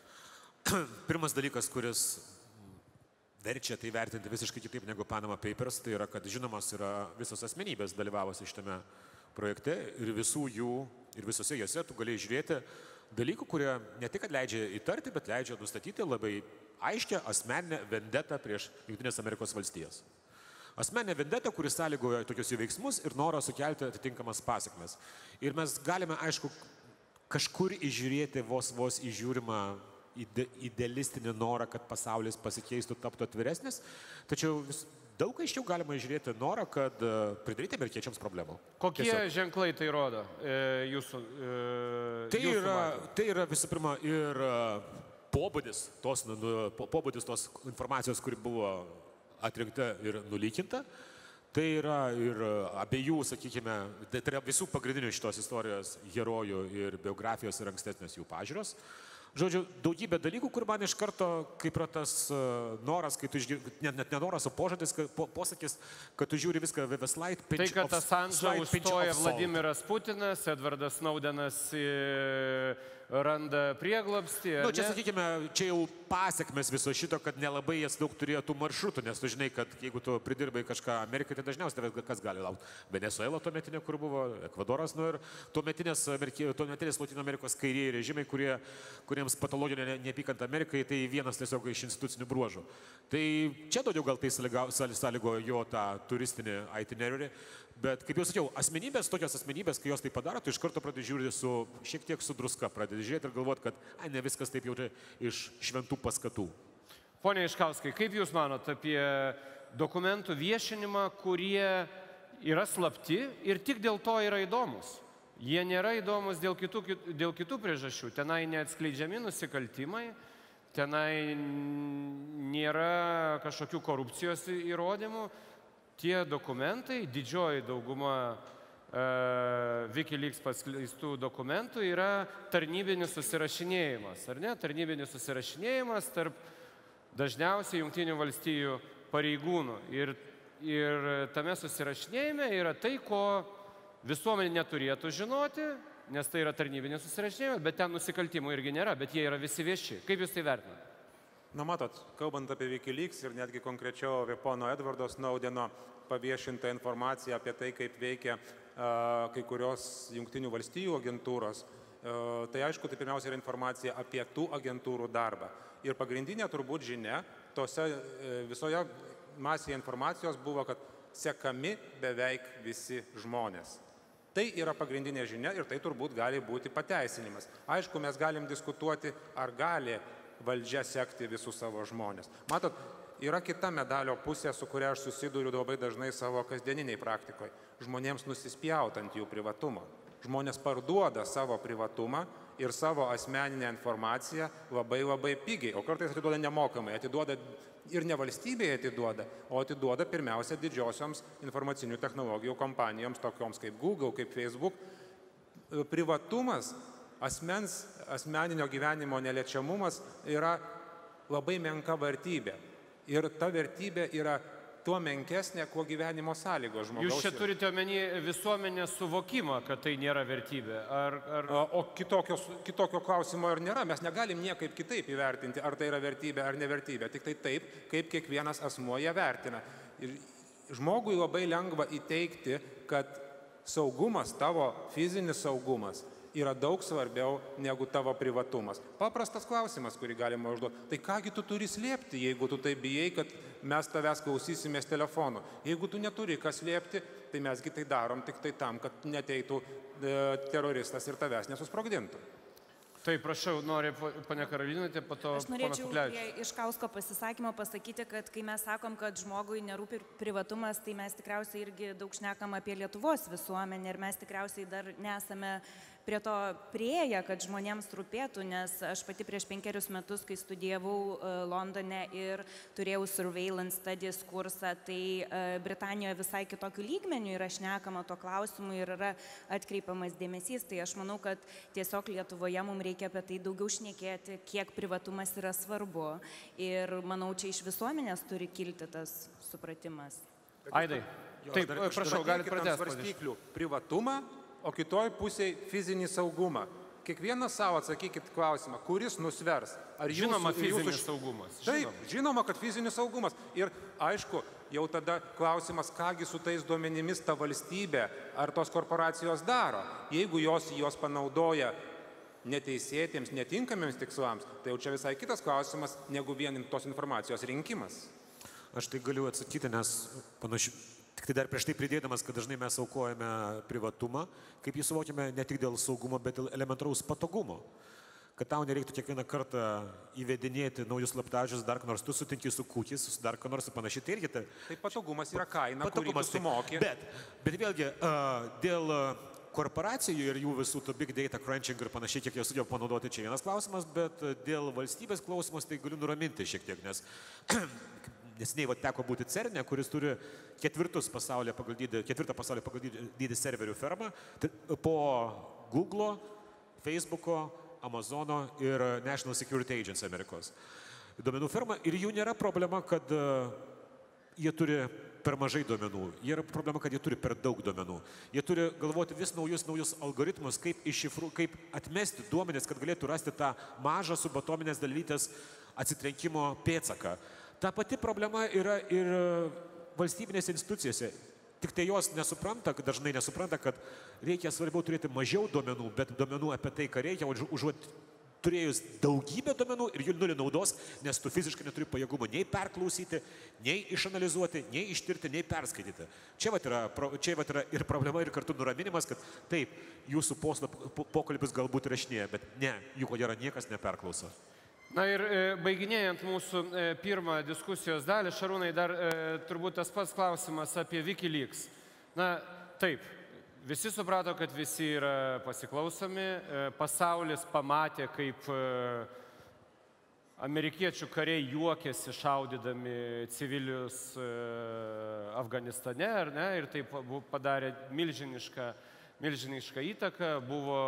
Pirmas dalykas, kuris verčia tai vertinti visiškai kitaip negu Panama Papers, tai yra, kad žinomas yra visos asmenybės dalyvavosi šitame projekte ir visų jų ir visose jose tu galėjai žiūrėti dalykų, kurie ne tik leidžia įtarti, bet leidžia nustatyti labai aiškę asmeninę vendetą prieš Jungtinės Amerikos valstijas. Asmeninė vendeta, kuris sąlygoja tokius jų veiksmus ir norą sukelti atitinkamas pasekmes. Ir mes galime, aišku, kažkur įžiūrėti vos įžiūrimą idealistinį norą, kad pasaulis pasikeistų, taptų atviresnis, tačiau daug aiškiau galima įžiūrėti norą, kad pridaryti amerikiečiams problemų. Kokie ženklai tai rodo jūsų Tai yra visų pirma ir pobūdis tos informacijos, kuri buvo atrinkta ir nulykinta. Tai yra ir abiejų, sakykime, tai yra visų pagrindinių šitos istorijos herojų ir biografijos ir ankstesnės jų pažiūros. Žodžiu, daugybė dalykų, kur man iš karto, kaip yra tas noras, kai tu net nenoras, o posakis, kad tu žiūri viską with a slight pinch of salt. Tai, kad Assange'ą užstoja Vladimiras Putinas, Edvardas Snowdenas randa prieglobstį. Čia, sakykime, čia jau pasiekmes viso šito, kad nelabai jas daug turėjo tų maršrutų, nes tu žinai, kad jeigu tu pridirbai kažką Amerikai, tai dažniausiai tavęs kas gali laukti. Venezuela tuometinė, kur buvo, Ekvadoras, ir tuometinės Latino Amerikos kairieji režimai, kuriems patologinė neapykanta Amerikai, tai vienas tiesiog iš institucinių bruožų. Tai čia daugiau gal tai sąlygo jo tą turistinį itinerary. Bet, kaip jau sakiau, tokios asmenybės, kai jos tai padaro, tu iš karto pradedi žiūrėti šiek tiek su druska, pradedi žiūrėti ir galvoti, kad ne viskas taip jau iš šventų paskatų. Pone Iškauskai, kaip jūs manot apie dokumentų viešinimą, kurie yra slapti ir tik dėl to yra įdomus? Jie nėra įdomus dėl kitų priežasčių. Tenai neatskleidžiami nusikaltimai, tenai nėra kažkokių korupcijos įrodymų. Tie dokumentai, didžioji dauguma Wikileaks paskleistų dokumentų yra tarnybinis susirašinėjimas, ar ne? Tarnybinis susirašinėjimas tarp dažniausiai Jungtinių valstijų pareigūnų. Ir tame susirašinėjime yra tai, ko visuomenė neturėtų žinoti, nes tai yra tarnybinis susirašinėjimas, bet ten nusikaltimų irgi nėra, bet jie yra visi vieši. Kaip jūs tai vertinate? Matot, kalbant apie Wikileaks ir netgi konkrečiau apie pono Edvardo Snowdeno paviešintą informaciją apie tai, kaip veikia kai kurios Jungtinių valstijų agentūros, tai aišku, tai pirmiausia yra informacija apie tų agentūrų darbą. Ir pagrindinė turbūt žinia visoje masėje informacijos buvo, kad sekami beveik visi žmonės. Tai yra pagrindinė žinia ir tai turbūt gali būti pateisinimas. Aišku, mes galim diskutuoti, ar gali valdžia sekti visus savo žmonės. Matot, yra kita medalio pusė, su kuria aš susiduriu labai dažnai savo kasdieniniai praktikoje. Žmonėms nusispjaut ant jų privatumą. Žmonės parduoda savo privatumą ir savo asmeninę informaciją labai pigiai, o kartais atiduoda nemokamai. Atiduoda ir ne valstybėje atiduoda, o atiduoda pirmiausia didžiosioms informacinių technologijų kompanijoms, tokioms kaip Google, kaip Facebook. Privatumas, asmeninio gyvenimo neliečiamumas yra labai menka vertybė. Ir ta vertybė yra tuo menkesnė, kuo gyvenimo sąlygos žmogaus. Jūs čia turite omeny visuomenės suvokimą, kad tai nėra vertybė? O kitokio klausimo ir nėra. Mes negalim niekaip kitaip įvertinti, ar tai yra vertybė ar nevertybė. Tik tai taip, kaip kiekvienas asmuo ją vertina. Ir žmogui labai lengva įteikti, kad saugumas, tavo fizinis saugumas, yra daug svarbiau negu tavo privatumas. Paprastas klausimas, kurį galima užduoti. Tai kągi tu turi slėpti, jeigu tu tai bijai, kad mes tavęs klausysimės telefonu. Jeigu tu neturi ką slėpti, tai mesgi tai darom tik tai tam, kad neteitų teroristas ir tavęs nesusprogdintų. Taip, prašau, nori ponia Karolinaitė, po to Aš ponas norėčiau Kuklevičius. prie Iškausko pasisakymo pasakyti, kad kai mes sakom, kad žmogui nerūpi privatumas, tai mes tikriausiai irgi daug šnekam apie Lietuvos visuomenę ir mes tikriausiai dar nesame prie to prieėję, kad žmonėms rūpėtų, nes aš pati prieš 5 metus, kai studijavau Londone ir turėjau surveillance studies kursą, tai Britanijoje visai kitokių lygmenių yra šnekama to klausimu ir yra atkreipiamas dėmesys. Tai aš manau, kad tiesiog Lietuvoje mums reikia apie tai daugiau šnekėti, kiek privatumas yra svarbu. Ir manau, čia iš visuomenės turi kilti tas supratimas. Aidai. Taip, prašau, galite pradėti. Svarstyklių privatumą, o kitoj pusėje fizinį saugumą. Kiekvienas savo atsakykit klausimą, kuris nusvers. Ar Žinoma, fizinis saugumas. Taip, žinoma, kad fizinis saugumas. Ir aišku, jau tada klausimas, kągi su tais duomenimis ta valstybė ar tos korporacijos daro. Jeigu jos panaudoja neteisėtiems, netinkamiems tikslams, tai jau čia visai kitas klausimas, negu vien tos informacijos rinkimas. Aš tai galiu atsakyti, nes panašiai. Tik tai dar prieš tai pridėdamas, kad dažnai mes aukojame privatumą, kaip jį suvokiame ne tik dėl saugumo, bet dėl elementaraus patogumo. Kad tau nereiktų kiekvieną kartą įvedinėti naujus slaptažodžius, dar ką nors tu sutinki su cookies, su dar ką nors ir panašiai. Tai irgi Tai patogumas yra kaina, kurį tu sumoki. Bet vėlgi, dėl korporacijų ir jų visų to big data crunching ir panašiai, kiek jie sugeba panaudoti, čia vienas klausimas, bet dėl valstybės klausimus tai galiu nuraminti šiek tiek, nes nesiniai teko būti CERNE, kuris turi ketvirtą pasaulyje pagal dydį serverių fermą, po Google'o, Facebook'o, Amazono ir National Security Agency Amerikos duomenų fermą. Ir jų nėra problema, kad jie turi per mažai duomenų. Jie yra problema, kad jie turi per daug duomenų. Jie turi galvoti vis naujus algoritmus, kaip atmesti duomenis, kad galėtų rasti tą mažą subatominės dalytės atsitrenkimo pėdsaką. Ta pati problema yra ir valstybinėse institucijose. Tik tai jos dažnai nesupranta, kad reikia svarbiau turėti mažiau duomenų, bet duomenų apie tai, ką reikia, užuot turėjus daugybę duomenų ir jų nulį naudos, nes tu fiziškai neturi pajėgumo nei perklausyti, nei išanalizuoti, nei ištirti, nei perskaityti. Čia yra ir problema, ir kartu nuraminimas, kad taip, jūsų pokalbis galbūt įrašinėja, bet ne, jų ko gero niekas neperklauso. Na ir baiginėjant mūsų pirmą diskusijos dalį, Šarūnai, dar turbūt tas pats klausimas apie Wikileaks. Na, taip, visi suprato, kad visi yra pasiklausomi, pasaulis pamatė, kaip amerikiečių kariai juokėsi šaudydami civilius Afganistane, ar ne, ir tai padarė milžinišką įtaką, buvo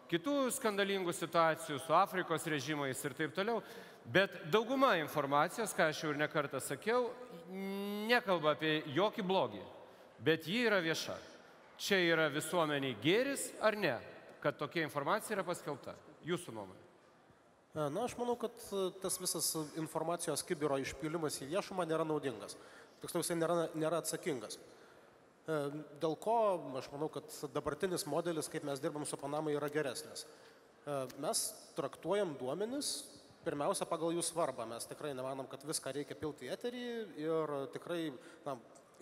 kitų skandalingų situacijų su Afrikos režimais ir taip toliau. Bet dauguma informacijos, ką aš jau ir nekartą sakiau, nekalba apie jokį blogį, bet ji yra vieša. Čia yra visuomeniai gėris ar ne, kad tokia informacija yra paskelbta? Jūsų nuomonė. Na, aš manau, kad tas visas informacijos kibiro išpilimas į viešumą nėra naudingas. Tiksliau, jisai nėra atsakingas. Dėl ko aš manau, kad dabartinis modelis, kaip mes dirbam su Panama, yra geresnis. Mes traktuojam duomenis pirmiausia pagal jų svarbą. Mes tikrai nemanom, kad viską reikia pilti į eterį ir tikrai,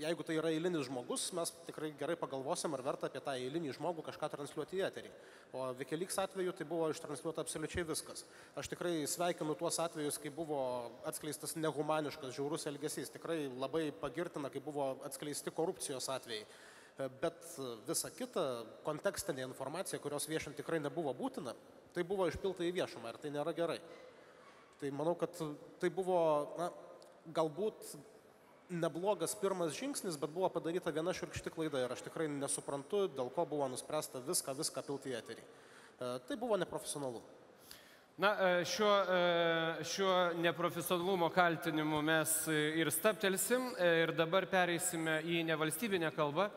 jeigu tai yra eilinis žmogus, mes tikrai gerai pagalvosim, ar verta apie tą eilinį žmogų kažką transliuoti į eterį. O Wikileaks atveju tai buvo ištransliuota absoliučiai viskas. Aš tikrai sveikinu tuos atvejus, kai buvo atskleistas nehumaniškas, žiaurus elgesys. Tikrai labai pagirtina, kai buvo atskleisti korupcijos atvejai. Bet visa kita, kontekstinė informacija, kurios viešint tikrai nebuvo būtina, tai buvo išpilta į viešumą ir tai nėra gerai. Tai manau, kad tai buvo, galbūt neblogas pirmas žingsnis, bet buvo padaryta viena šiurkšti klaida ir aš tikrai nesuprantu, dėl ko buvo nuspręsta viską pilti į eterį. Tai buvo neprofesionalu. Na, šiuo neprofesionalumo kaltinimu mes ir stabtelsim ir dabar pereisime į nevalstybinę kalbą,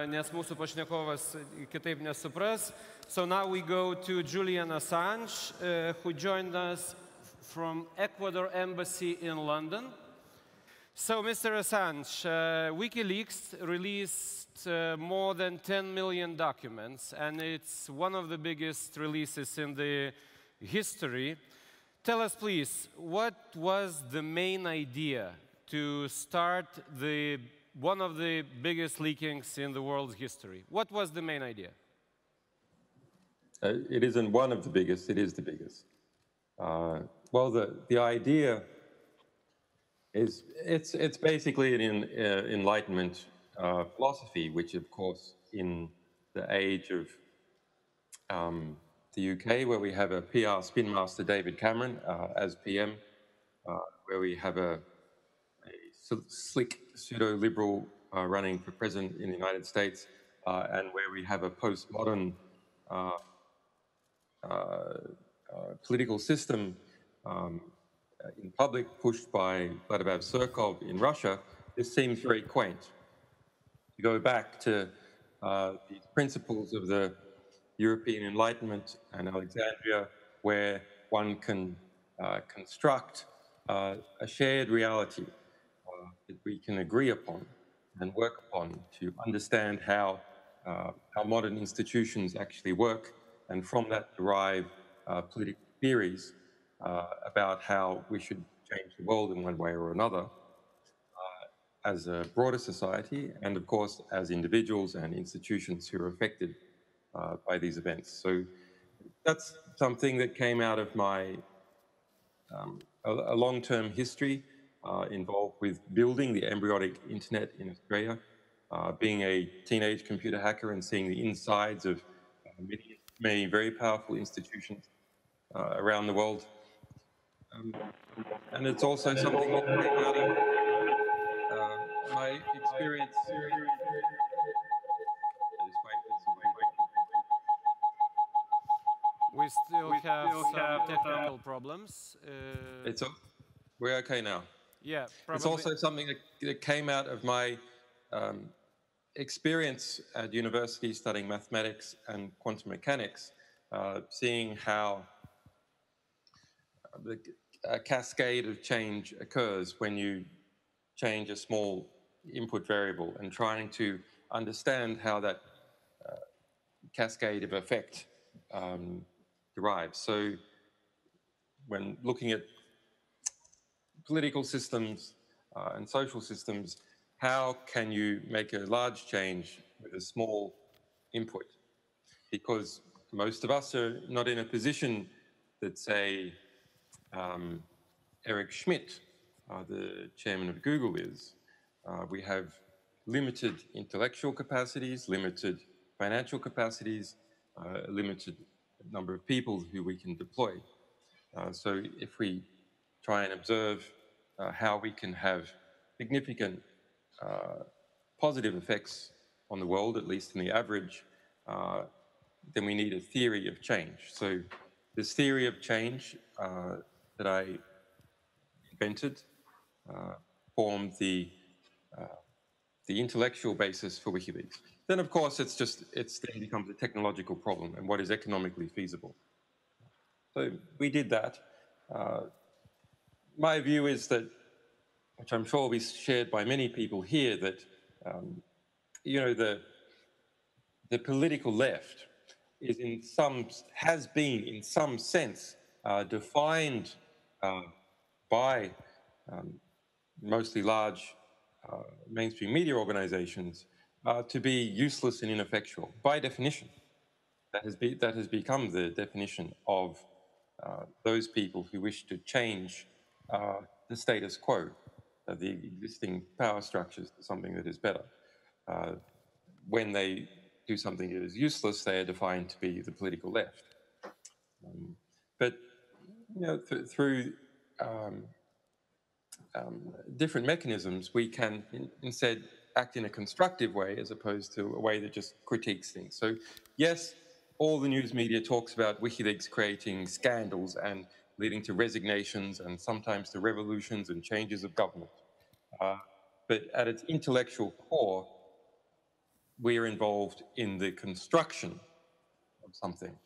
nes mūsų pašnekovas kitaip nesupras. So now we go to Julian Assange, who joined us from Ecuador Embassy in London. So, Mr. Assange, WikiLeaks released more than 10 million documents, and it's one of the biggest releases in the history. Tell us, please, what was the main idea to start one of the biggest leakings in the world's history? What was the main idea? It isn't one of the biggest, it is the biggest. Well, the idea is, it's basically an Enlightenment philosophy, which of course in the age of the UK, where we have a PR spin master, David Cameron, as PM, where we have a slick pseudo-liberal running for president in the United States, and where we have a postmodern political system in public pushed by Vladimir Surkov in Russia, this seems very quaint. To go back to these principles of the European Enlightenment and Alexandria, where one can construct a shared reality that we can agree upon and work upon to understand how modern institutions actually work, and from that derive political theories about how we should change the world in one way or another as a broader society, and of course as individuals and institutions who are affected by these events. So that's something that came out of my a long-term history involved with building the embryonic internet in Australia, being a teenage computer hacker and seeing the insides of many very powerful institutions around the world. And it's also something that came out of my experience. We still have some technical problems. We're okay now. Yeah, probably. It's also something that came out of my experience at university studying mathematics and quantum mechanics, seeing how a cascade of change occurs when you change a small input variable, and trying to understand how that cascade of effect derives. So when looking at political systems and social systems, how can you make a large change with a small input? Because most of us are not in a position that, say, Eric Schmidt, the chairman of Google, is. We have limited intellectual capacities, limited financial capacities, a limited number of people who we can deploy. So if we try and observe how we can have significant positive effects on the world, at least in the average, then we need a theory of change. So this theory of change that I invented formed the intellectual basis for WikiLeaks. Then, of course, it then becomes a technological problem and what is economically feasible. So we did that. My view is that, which I'm sure will be shared by many people here, that the political left has been in some sense defined by mostly large mainstream media organizations to be useless and ineffectual by definition. That has become the definition of those people who wish to change the status quo, the existing power structures, to something that is better. When they do something that is useless, they are defined to be the political left. But through different mechanisms, we can instead act in a constructive way as opposed to a way that just critiques things. So yes, all the news media talks about WikiLeaks creating scandals and leading to resignations and sometimes to revolutions and changes of government. But at its intellectual core, we are involved in the construction of something,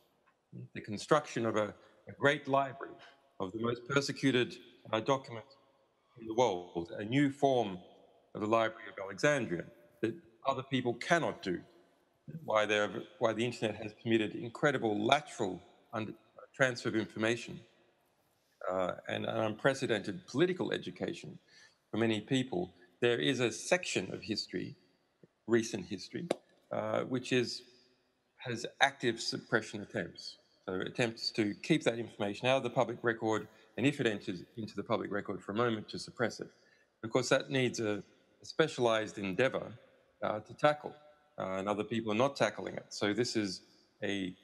the construction of a great library of the most persecuted documents in the world, a new form of the Library of Alexandria that other people cannot do, why the internet has permitted incredible lateral transfer of information and an unprecedented political education for many people. There is a section of history, recent history, which is has active suppression attempts. So attempts to keep that information out of the public record, and if it enters into the public record for a moment, to suppress it. Of course, that needs a specialized endeavor to tackle, and other people are not tackling it. So this is an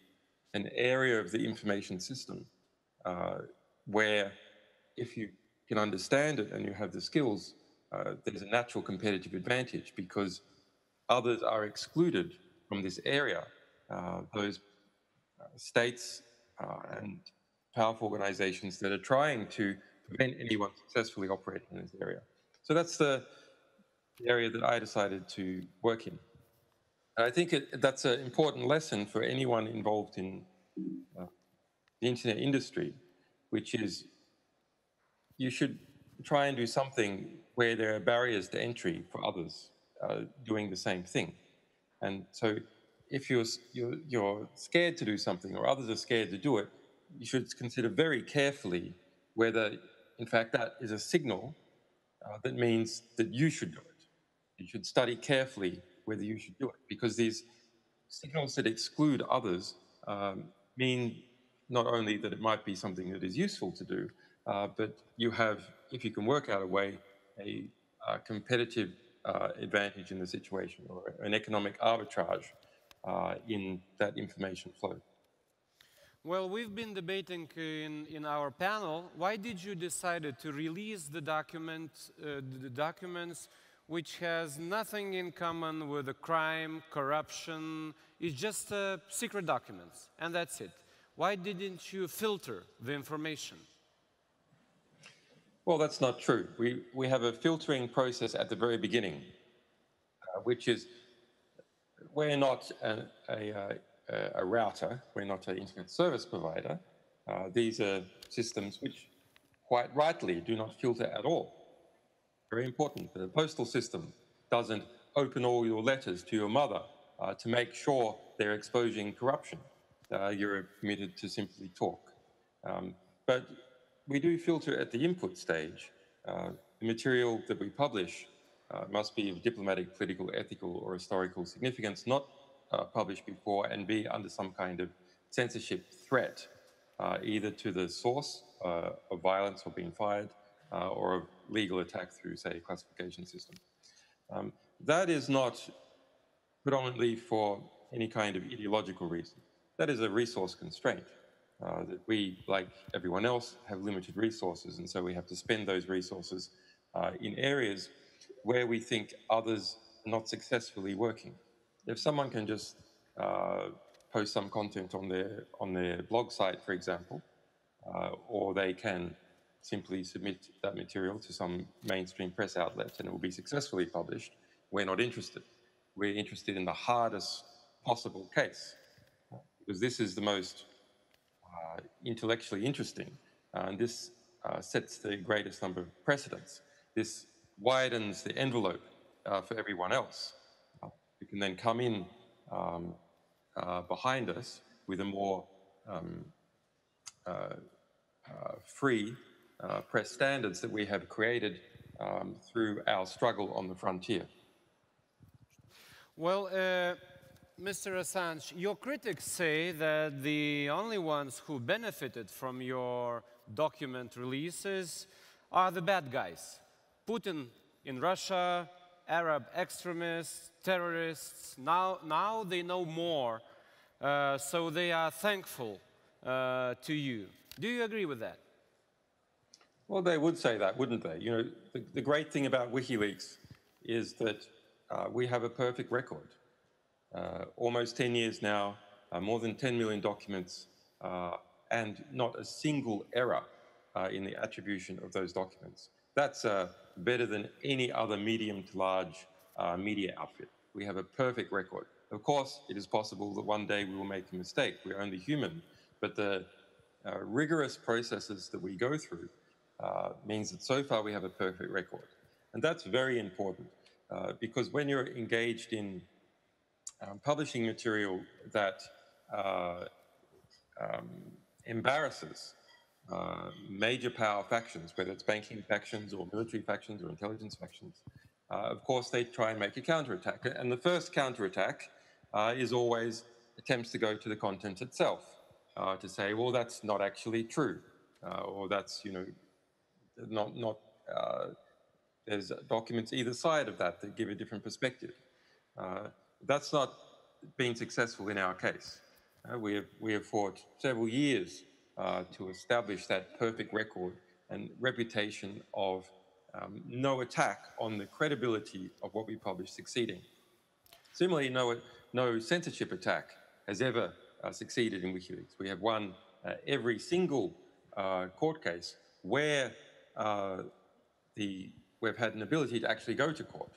area of the information system where if you can understand it and you have the skills, there's a natural competitive advantage because others are excluded from this area. Those states and powerful organizations that are trying to prevent anyone successfully operating in this area. So that's the area that I decided to work in. And I think that's an important lesson for anyone involved in the internet industry, which is you should try and do something where there are barriers to entry for others doing the same thing. And so if you're scared to do something or others are scared to do it, you should consider very carefully whether, in fact, that is a signal that means that you should do it. You should study carefully whether you should do it, because these signals that exclude others mean not only that it might be something that is useful to do, but you have, if you can work out a way, a competitive advantage in the situation, or an economic arbitrage in that information flow. Well, we've been debating in our panel, why did you decide to release the documents which has nothing in common with the crime, corruption, it's just secret documents, and that's it. Why didn't you filter the information? Well, that's not true. We have a filtering process at the very beginning, which is, we're not a router, we're not an internet service provider. These are systems which quite rightly do not filter at all. Very important. The postal system doesn't open all your letters to your mother to make sure they're exposing corruption. You're permitted to simply talk. But we do filter at the input stage. The material that we publish must be of diplomatic, political, ethical, or historical significance, not published before and be under some kind of censorship threat, either to the source of violence or being fired, or of legal attack through, say, a classification system. That is not predominantly for any kind of ideological reason. That is a resource constraint. That we, like everyone else, have limited resources, and so we have to spend those resources in areas where we think others are not successfully working. If someone can just post some content on their blog site, for example, or they can simply submit that material to some mainstream press outlet and it will be successfully published, we're not interested. We're interested in the hardest possible case, because this is the most intellectually interesting, and this sets the greatest number of precedents. This widens the envelope for everyone else. You can then come in behind us with a more free press standards that we have created through our struggle on the frontier. Well, Mr. Assange, your critics say that the only ones who benefited from your document releases are the bad guys. Putin in Russia, Arab extremists, terrorists. Now they know more, so they are thankful to you. Do you agree with that? Well, they would say that, wouldn't they? You know, the great thing about WikiLeaks is that we have a perfect record. Almost 10 years now, more than 10 million documents, and not a single error in the attribution of those documents. That's better than any other medium to large media outfit. We have a perfect record. Of course, it is possible that one day we will make a mistake. We're only human. But the rigorous processes that we go through means that so far we have a perfect record. And that's very important because when you're engaged in publishing material that embarrasses major power factions, whether it's banking factions or military factions or intelligence factions, of course they try and make a counterattack. And the first counterattack is always attempts to go to the content itself, to say, well, that's not actually true, or that's, there's documents either side of that give a different perspective. That's not been successful in our case. We have fought several years to establish that perfect record and reputation of no attack on the credibility of what we publish succeeding. Similarly, no censorship attack has ever succeeded in WikiLeaks. We have won every single court case where we've had an ability to actually go to court.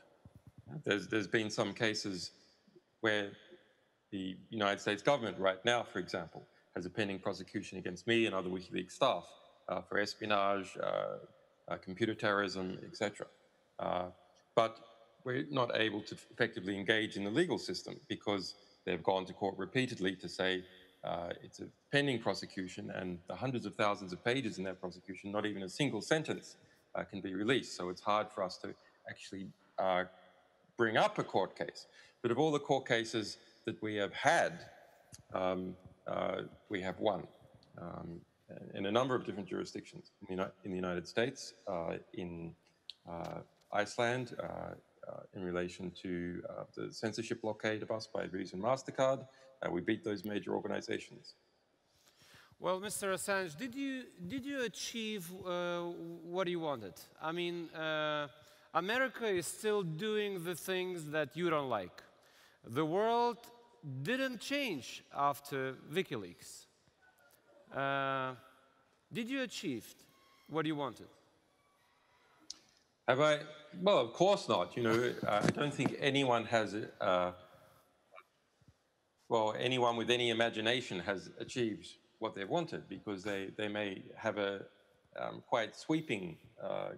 There's been some cases where the United States government right now, for example, has a pending prosecution against me and other WikiLeaks staff for espionage, computer terrorism, etc. But we're not able to effectively engage in the legal system because they've gone to court repeatedly to say it's a pending prosecution, and the hundreds of thousands of pages in that prosecution, not even a single sentence can be released. So it's hard for us to actually bring up a court case. But of all the court cases that we have had, we have won in a number of different jurisdictions in the United States, in Iceland, in relation to the censorship blockade of us by Visa and MasterCard. We beat those major organizations. Well, Mr. Assange, did you achieve what you wanted? I mean, America is still doing the things that you don't like. The world didn't change after WikiLeaks. Did you achieve what you wanted? Have I? Well, of course not. I don't think anyone has, anyone with any imagination has achieved what they wanted, because they may have a quite sweeping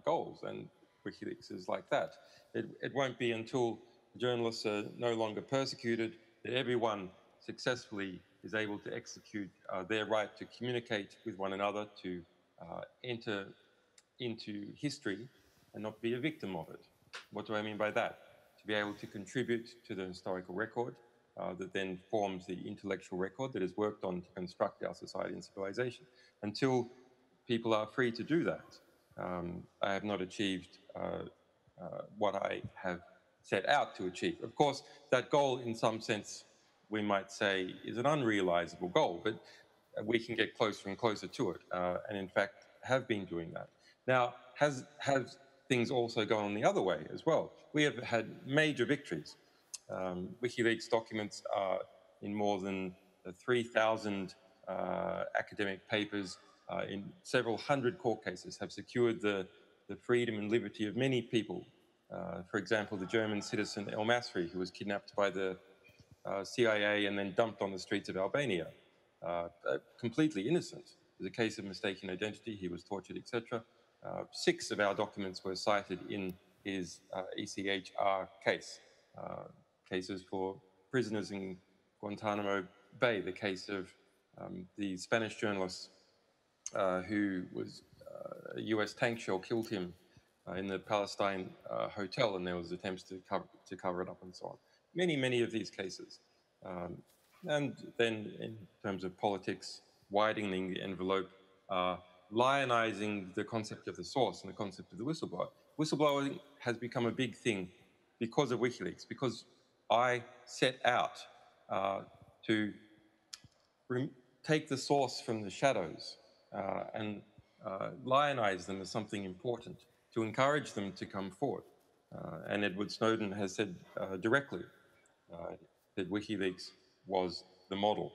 goals, and WikiLeaks is like that. It won't be until journalists are no longer persecuted that everyone successfully is able to execute their right to communicate with one another, to enter into history and not be a victim of it. What do I mean by that? To be able to contribute to the historical record that then forms the intellectual record that is worked on to construct our society and civilization. Until people are free to do that, I have not achieved what I have set out to achieve. Of course, that goal, in some sense, we might say, is an unrealizable goal, but we can get closer and closer to it, and in fact have been doing that. Now, have things also gone on the other way as well? We have had major victories. WikiLeaks documents are in more than 3,000 academic papers in several hundred court cases, have secured the freedom and liberty of many people. For example, the German citizen El Masri, who was kidnapped by the CIA and then dumped on the streets of Albania, completely innocent. It was a case of mistaken identity. He was tortured, etc. 6 of our documents were cited in his ECHR case. Cases for prisoners in Guantanamo Bay, the case of the Spanish journalist who was a US tank shell killed him in the Palestine hotel, and there was attempts to cover it up and so on. Many of these cases. And then in terms of politics, widening the envelope, lionizing the concept of the source and the concept of the whistleblower. Whistleblowing has become a big thing because of WikiLeaks, because I set out to take the source from the shadows and lionize them as something important, to encourage them to come forward. And Edward Snowden has said directly that WikiLeaks was the model,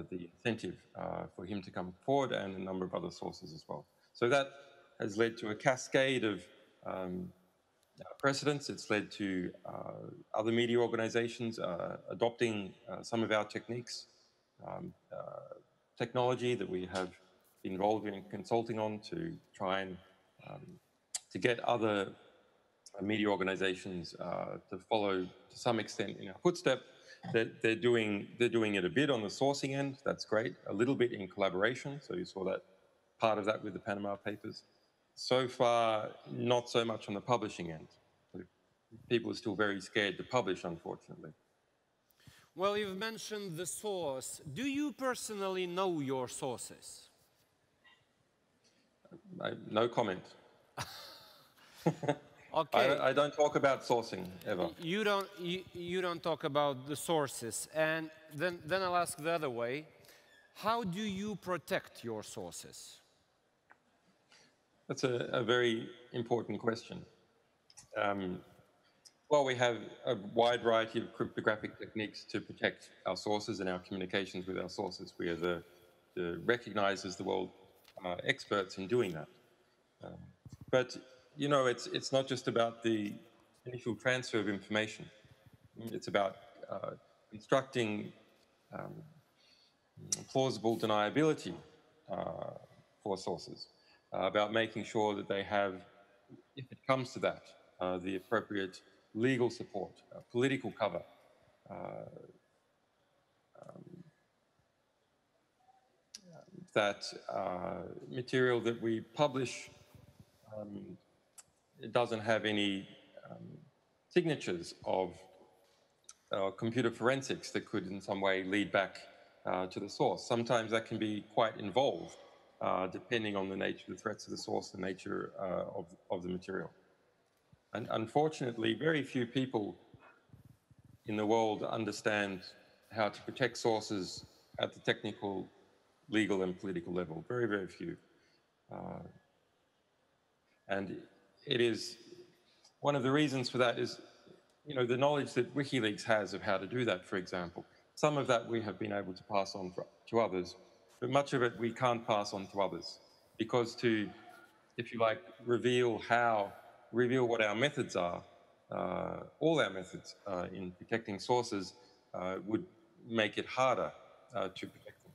the incentive for him to come forward, and a number of other sources as well. So that has led to a cascade of precedents. It's led to other media organizations adopting some of our techniques, technology that we have been involved in consulting on to try and to get other media organizations to follow to some extent in our footstep. They're doing it a bit on the sourcing end. That's great. A little bit in collaboration. So you saw that part of that with the Panama Papers. So far, not so much on the publishing end. People are still very scared to publish, unfortunately. Well, you've mentioned the source. Do you personally know your sources? No comment. Okay. I don't talk about sourcing ever. You don't talk about the sources. And then I'll ask the other way. How do you protect your sources? That's a very important question. Well, we have a wide variety of cryptographic techniques to protect our sources and our communications with our sources. We are recognized as the world experts in doing that. But you know, it's not just about the initial transfer of information. It's about constructing plausible deniability for sources, about making sure that they have, if it comes to that, the appropriate legal support, political cover, that material that we publish it doesn't have any signatures of computer forensics that could in some way lead back to the source. Sometimes that can be quite involved, depending on the nature of the threats of the source, the nature of the material. And unfortunately, very few people in the world understand how to protect sources at the technical, legal, and political level. Very, very few. And it is one of the reasons for that is, you know, the knowledge that WikiLeaks has of how to do that, for example. Some of that we have been able to pass on to others, but much of it we can't pass on to others because to, if you like, reveal what our methods are, all our methods in protecting sources would make it harder to protect them.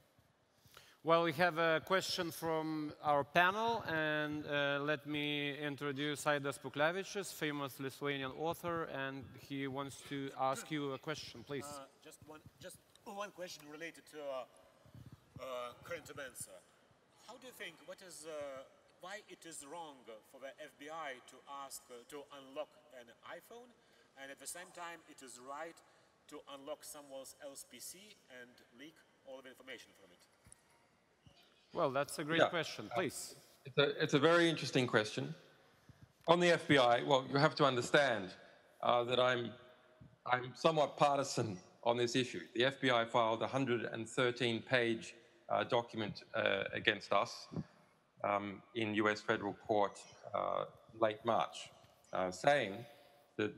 Well, we have a question from our panel, and let me introduce Aidas Puklevičius, famous Lithuanian author, and he wants to ask you a question, please. Just one question related to current events. How do you think, why it is wrong for the FBI to ask to unlock an iPhone, and at the same time it is right to unlock someone else's PC and leak all of the information from it? Well, that's a great question. Please. It's a very interesting question. On the FBI, well, you have to understand that I'm somewhat partisan on this issue. The FBI filed a 113-page document against us in US federal court late March, saying that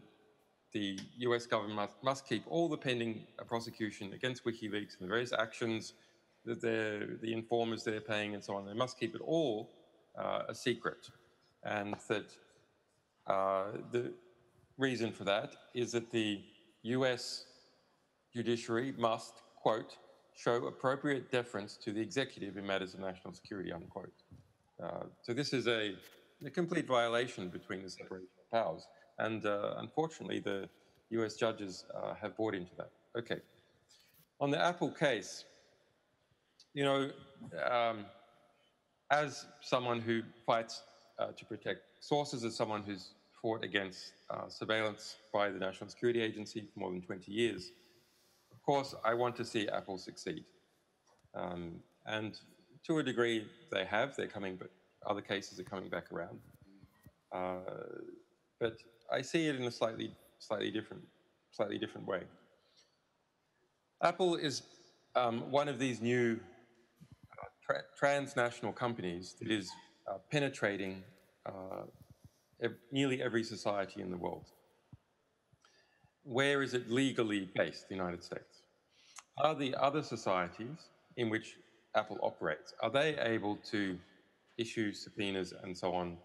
the US government must keep all the pending prosecution against WikiLeaks and the various actions that the informers they're paying and so on, they must keep it all a secret. And that the reason for that is that the US judiciary must, quote, show appropriate deference to the executive in matters of national security, unquote. So this is a complete violation between the separation of powers. And unfortunately, the US judges have bought into that. Okay. On the Apple case, you know, as someone who fights to protect sources, as someone who's fought against surveillance by the National Security Agency for more than 20 years, of course, I want to see Apple succeed. And to a degree, they have. They're coming, but other cases are coming back around. But I see it in a slightly different way. Apple is one of these new transnational companies that is penetrating nearly every society in the world. Where is it legally based? The United States. Are the other societies in which Apple operates, are they able to issue subpoenas and so on?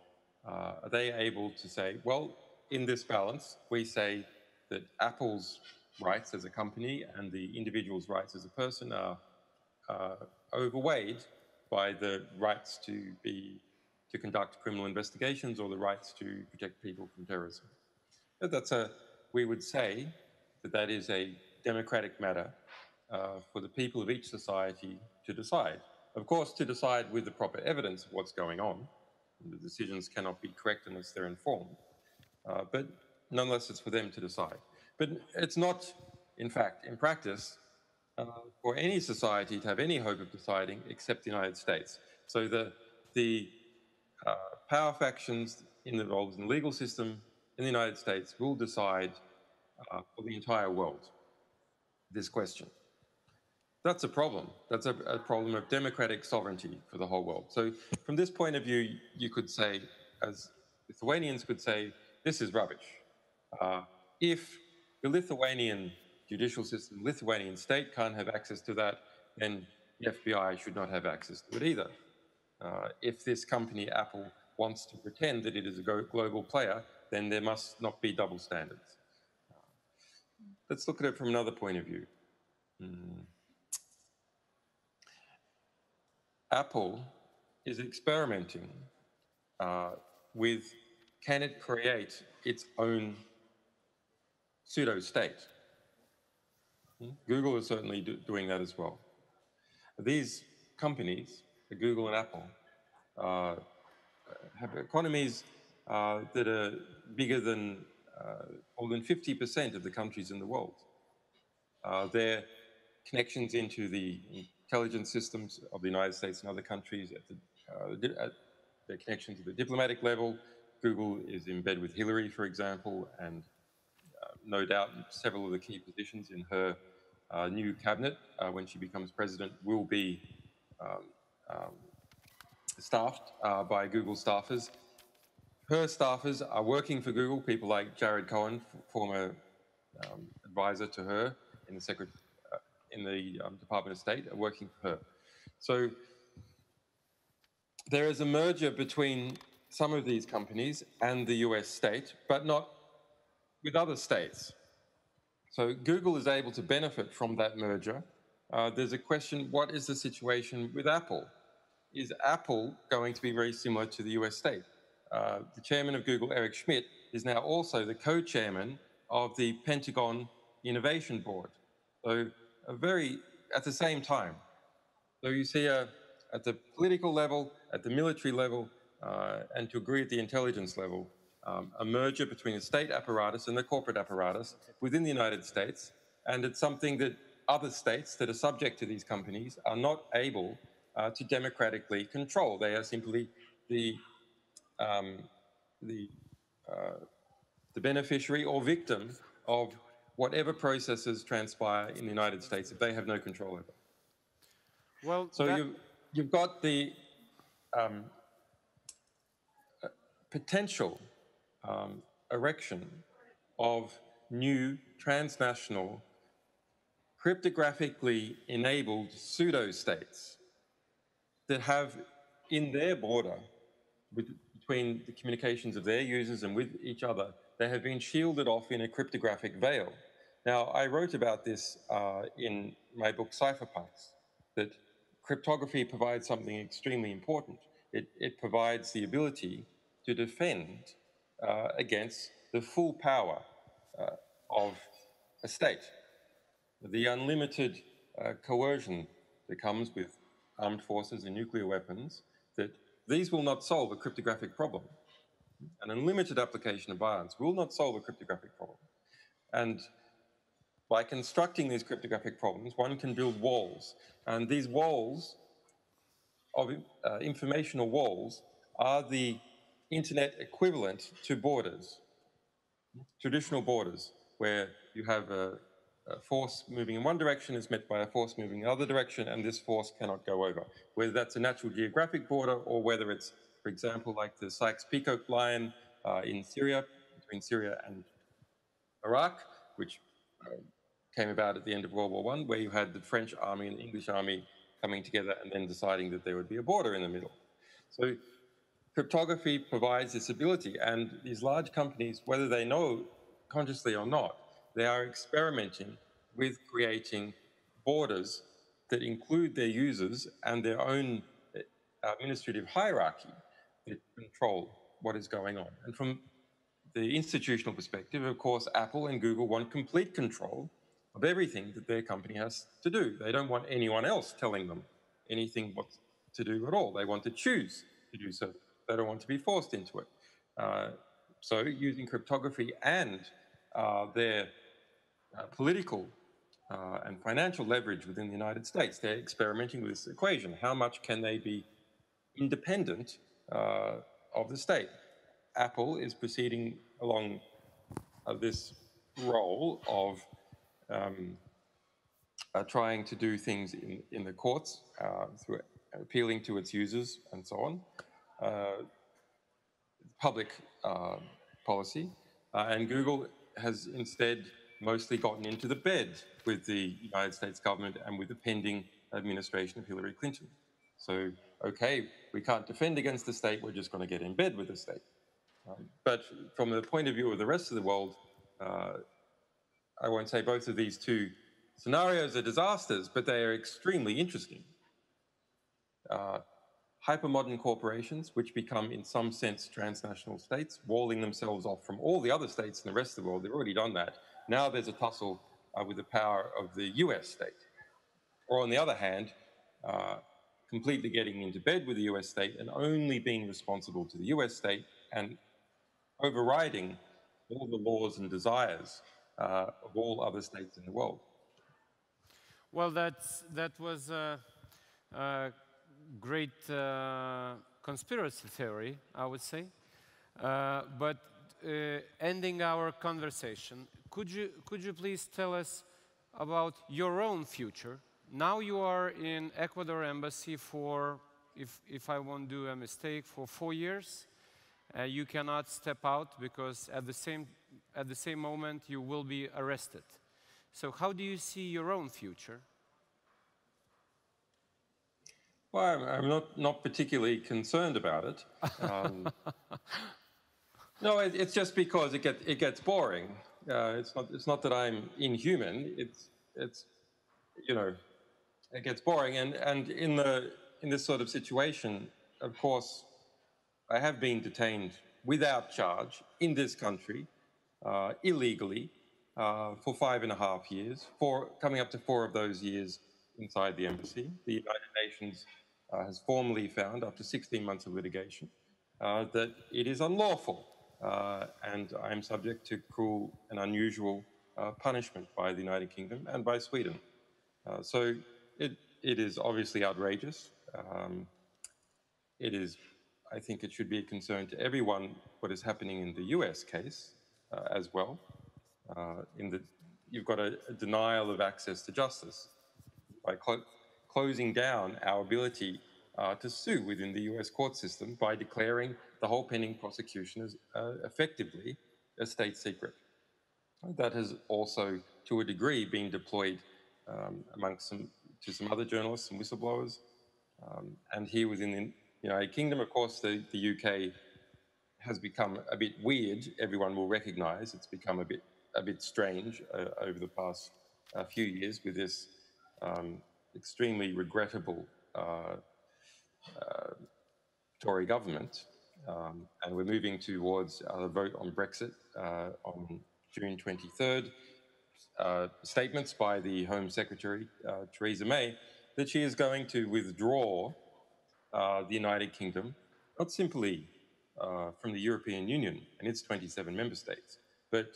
Are they able to say, well, in this balance, we say that Apple's rights as a company and the individual's rights as a person are overweighed by the rights to conduct criminal investigations or the rights to protect people from terrorism. We would say that is a democratic matter for the people of each society to decide. Of course, to decide with the proper evidence of what's going on. The decisions cannot be correct unless they're informed. But nonetheless, it's for them to decide. But it's not in fact, in practice, for any society to have any hope of deciding except the United States. So the power factions involved in the legal system in the United States will decide for the entire world this question. That's a problem. That's a problem of democratic sovereignty for the whole world. So from this point of view, you could say, as Lithuanians could say, this is rubbish. If the Lithuanian judicial system, Lithuanian state can't have access to that, then the FBI should not have access to it either. If this company, Apple, wants to pretend that it is a global player, then there must not be double standards. Let's look at it from another point of view. Apple is experimenting with, can it create its own pseudo-state? Google is certainly doing that as well. These companies, Google and Apple, have economies that are bigger than more than 50% of the countries in the world. Their connections into the intelligence systems of the United States and other countries, at their connection to the diplomatic level. Google is in bed with Hillary, for example, and no doubt several of the key positions in her new cabinet when she becomes president will be staffed by Google staffers. Her staffers are working for Google, people like Jared Cohen, former advisor to her in the Department of State, are working for her. So there is a merger between some of these companies and the US state, but not with other states. So Google is able to benefit from that merger. There's a question, what is the situation with Apple? Is Apple going to be very similar to the US state? The chairman of Google, Eric Schmidt, is now also the co-chairman of the Pentagon Innovation Board. So at the same time. So you see at the political level, at the military level, and to agree at the intelligence level, a merger between the state apparatus and the corporate apparatus within the United States. And it's something that other states that are subject to these companies are not able to democratically control. They are simply the beneficiary or victim of whatever processes transpire in the United States that they have no control over. Well, so you've got the potential erection of new transnational cryptographically enabled pseudo-states that have in their border between the communications of their users and with each other, they have been shielded off in a cryptographic veil. Now, I wrote about this in my book Cypherpunks, that cryptography provides something extremely important. It provides the ability to defend against the full power of a state, the unlimited coercion that comes with armed forces and nuclear weapons, that these will not solve a cryptographic problem. An unlimited application of violence will not solve a cryptographic problem. And by constructing these cryptographic problems, one can build walls. And these walls, informational walls, are the internet equivalent to borders, traditional borders, where you have a force moving in one direction is met by a force moving in the other direction, and this force cannot go over. Whether that's a natural geographic border or whether it's, for example, like the Sykes-Picot line in Syria, between Syria and Iraq, which came about at the end of World War I, where you had the French army and the English army coming together and then deciding that there would be a border in the middle. So cryptography provides this ability, and these large companies, whether they know consciously or not, they are experimenting with creating borders that include their users and their own administrative hierarchy that control what is going on. And from the institutional perspective, of course, Apple and Google want complete control of everything that their company has to do. They don't want anyone else telling them anything what to do at all. They want to choose to do so. They don't want to be forced into it. So using cryptography and their political and financial leverage within the United States. They're experimenting with this equation. How much can they be independent of the state? Apple is proceeding along this role of trying to do things in the courts through appealing to its users and so on. Public policy. And Google has instead mostly gotten into the bed with the United States government and with the pending administration of Hillary Clinton. So, okay, we can't defend against the state, we're just going to get in bed with the state. But from the point of view of the rest of the world, I won't say both of these two scenarios are disasters, but they are extremely interesting. Hypermodern corporations, which become, in some sense, transnational states, walling themselves off from all the other states in the rest of the world. They've already done that. Now there's a tussle with the power of the US state. Or on the other hand, completely getting into bed with the US state and only being responsible to the US state and overriding all the laws and desires of all other states in the world. Well, that was a great conspiracy theory, I would say. But ending our conversation, could you please tell us about your own future? Now you are in Ecuador embassy for, if I won't do a mistake, for 4 years. You cannot step out because at the same moment you will be arrested. So how do you see your own future? Well, I'm not particularly concerned about it. No, it's just because it gets boring. It's not that I'm inhuman. It's you know, it gets boring. And in this sort of situation, of course, I have been detained without charge in this country illegally for 5.5 years. Coming up to 4 of those years inside the embassy. The United Nations has formally found, after 16 months of litigation, that it is unlawful and I'm subject to cruel and unusual punishment by the United Kingdom and by Sweden. So it is obviously outrageous. I think it should be a concern to everyone what is happening in the US case as well. You've got a denial of access to justice by closing down our ability to sue within the US court system by declaring the whole pending prosecution as effectively a state secret. That has also, to a degree, been deployed to some other journalists and whistleblowers. And here within the United Kingdom, of course, the UK has become a bit weird. Everyone will recognise it's become a bit strange over the past few years with this extremely regrettable Tory government, and we're moving towards a vote on Brexit on June 23rd. Statements by the Home Secretary, Theresa May, that she is going to withdraw the United Kingdom, not simply from the European Union and its 27 member states, but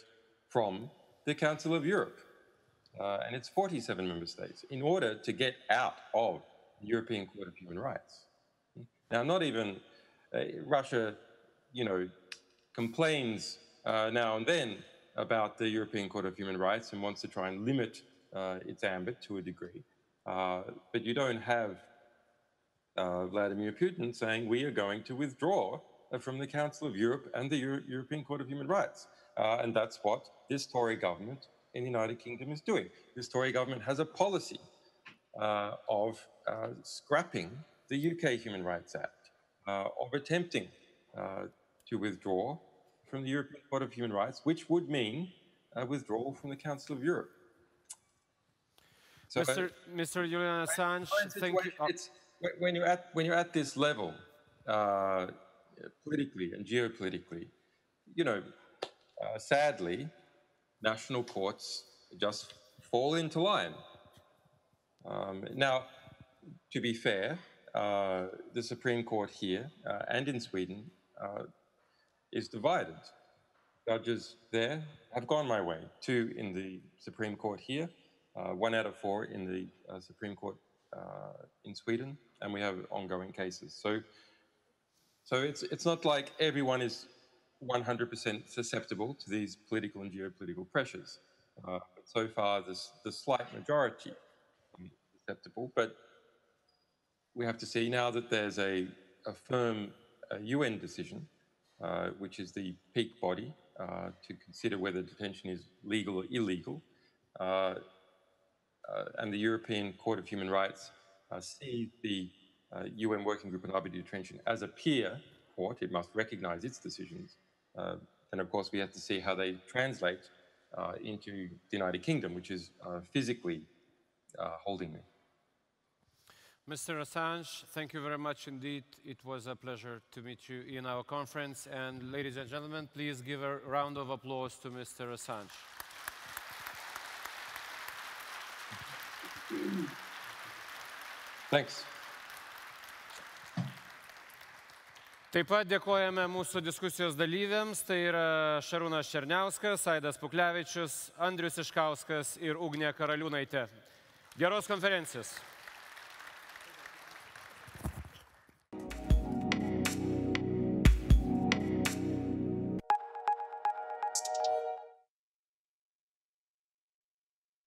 from the Council of Europe and its 47 member states, in order to get out of the European Court of Human Rights. Now, not even Russia, complains now and then about the European Court of Human Rights and wants to try and limit its ambit to a degree. But you don't have Vladimir Putin saying we are going to withdraw from the Council of Europe and the European Court of Human Rights. And that's what this Tory government in the United Kingdom is doing. This Tory government has a policy of scrapping the UK Human Rights Act, of attempting to withdraw from the European Court of Human Rights, which would mean withdrawal from the Council of Europe. So, Mr. Julian Assange, thank you. When you're at this level, politically and geopolitically, sadly, national courts just fall into line. Now, to be fair, the Supreme Court here and in Sweden is divided. Judges there have gone my way, 2 in the Supreme Court here 1 out of 4 in the Supreme Court in Sweden, and we have ongoing cases. So it's not like everyone is 100% susceptible to these political and geopolitical pressures. But so far, the slight majority is susceptible, but we have to see now that there's a firm UN decision, which is the peak body to consider whether detention is legal or illegal. And the European Court of Human Rights sees the UN Working Group on Arbitrary Detention as a peer court. It must recognize its decisions. And of course, we have to see how they translate into the United Kingdom, which is physically holding me. Mr. Assange, thank you very much indeed. It was a pleasure to meet you in our conference. And ladies and gentlemen, please give a round of applause to Mr. Assange. Thanks. Taip pat dėkojame mūsų diskusijos dalyviams, tai yra Šarūnas Černiauskas, Aidas Puklevičius, Andrius Iškauskas ir Ugnė Karaliūnaitė. Geros konferencijos.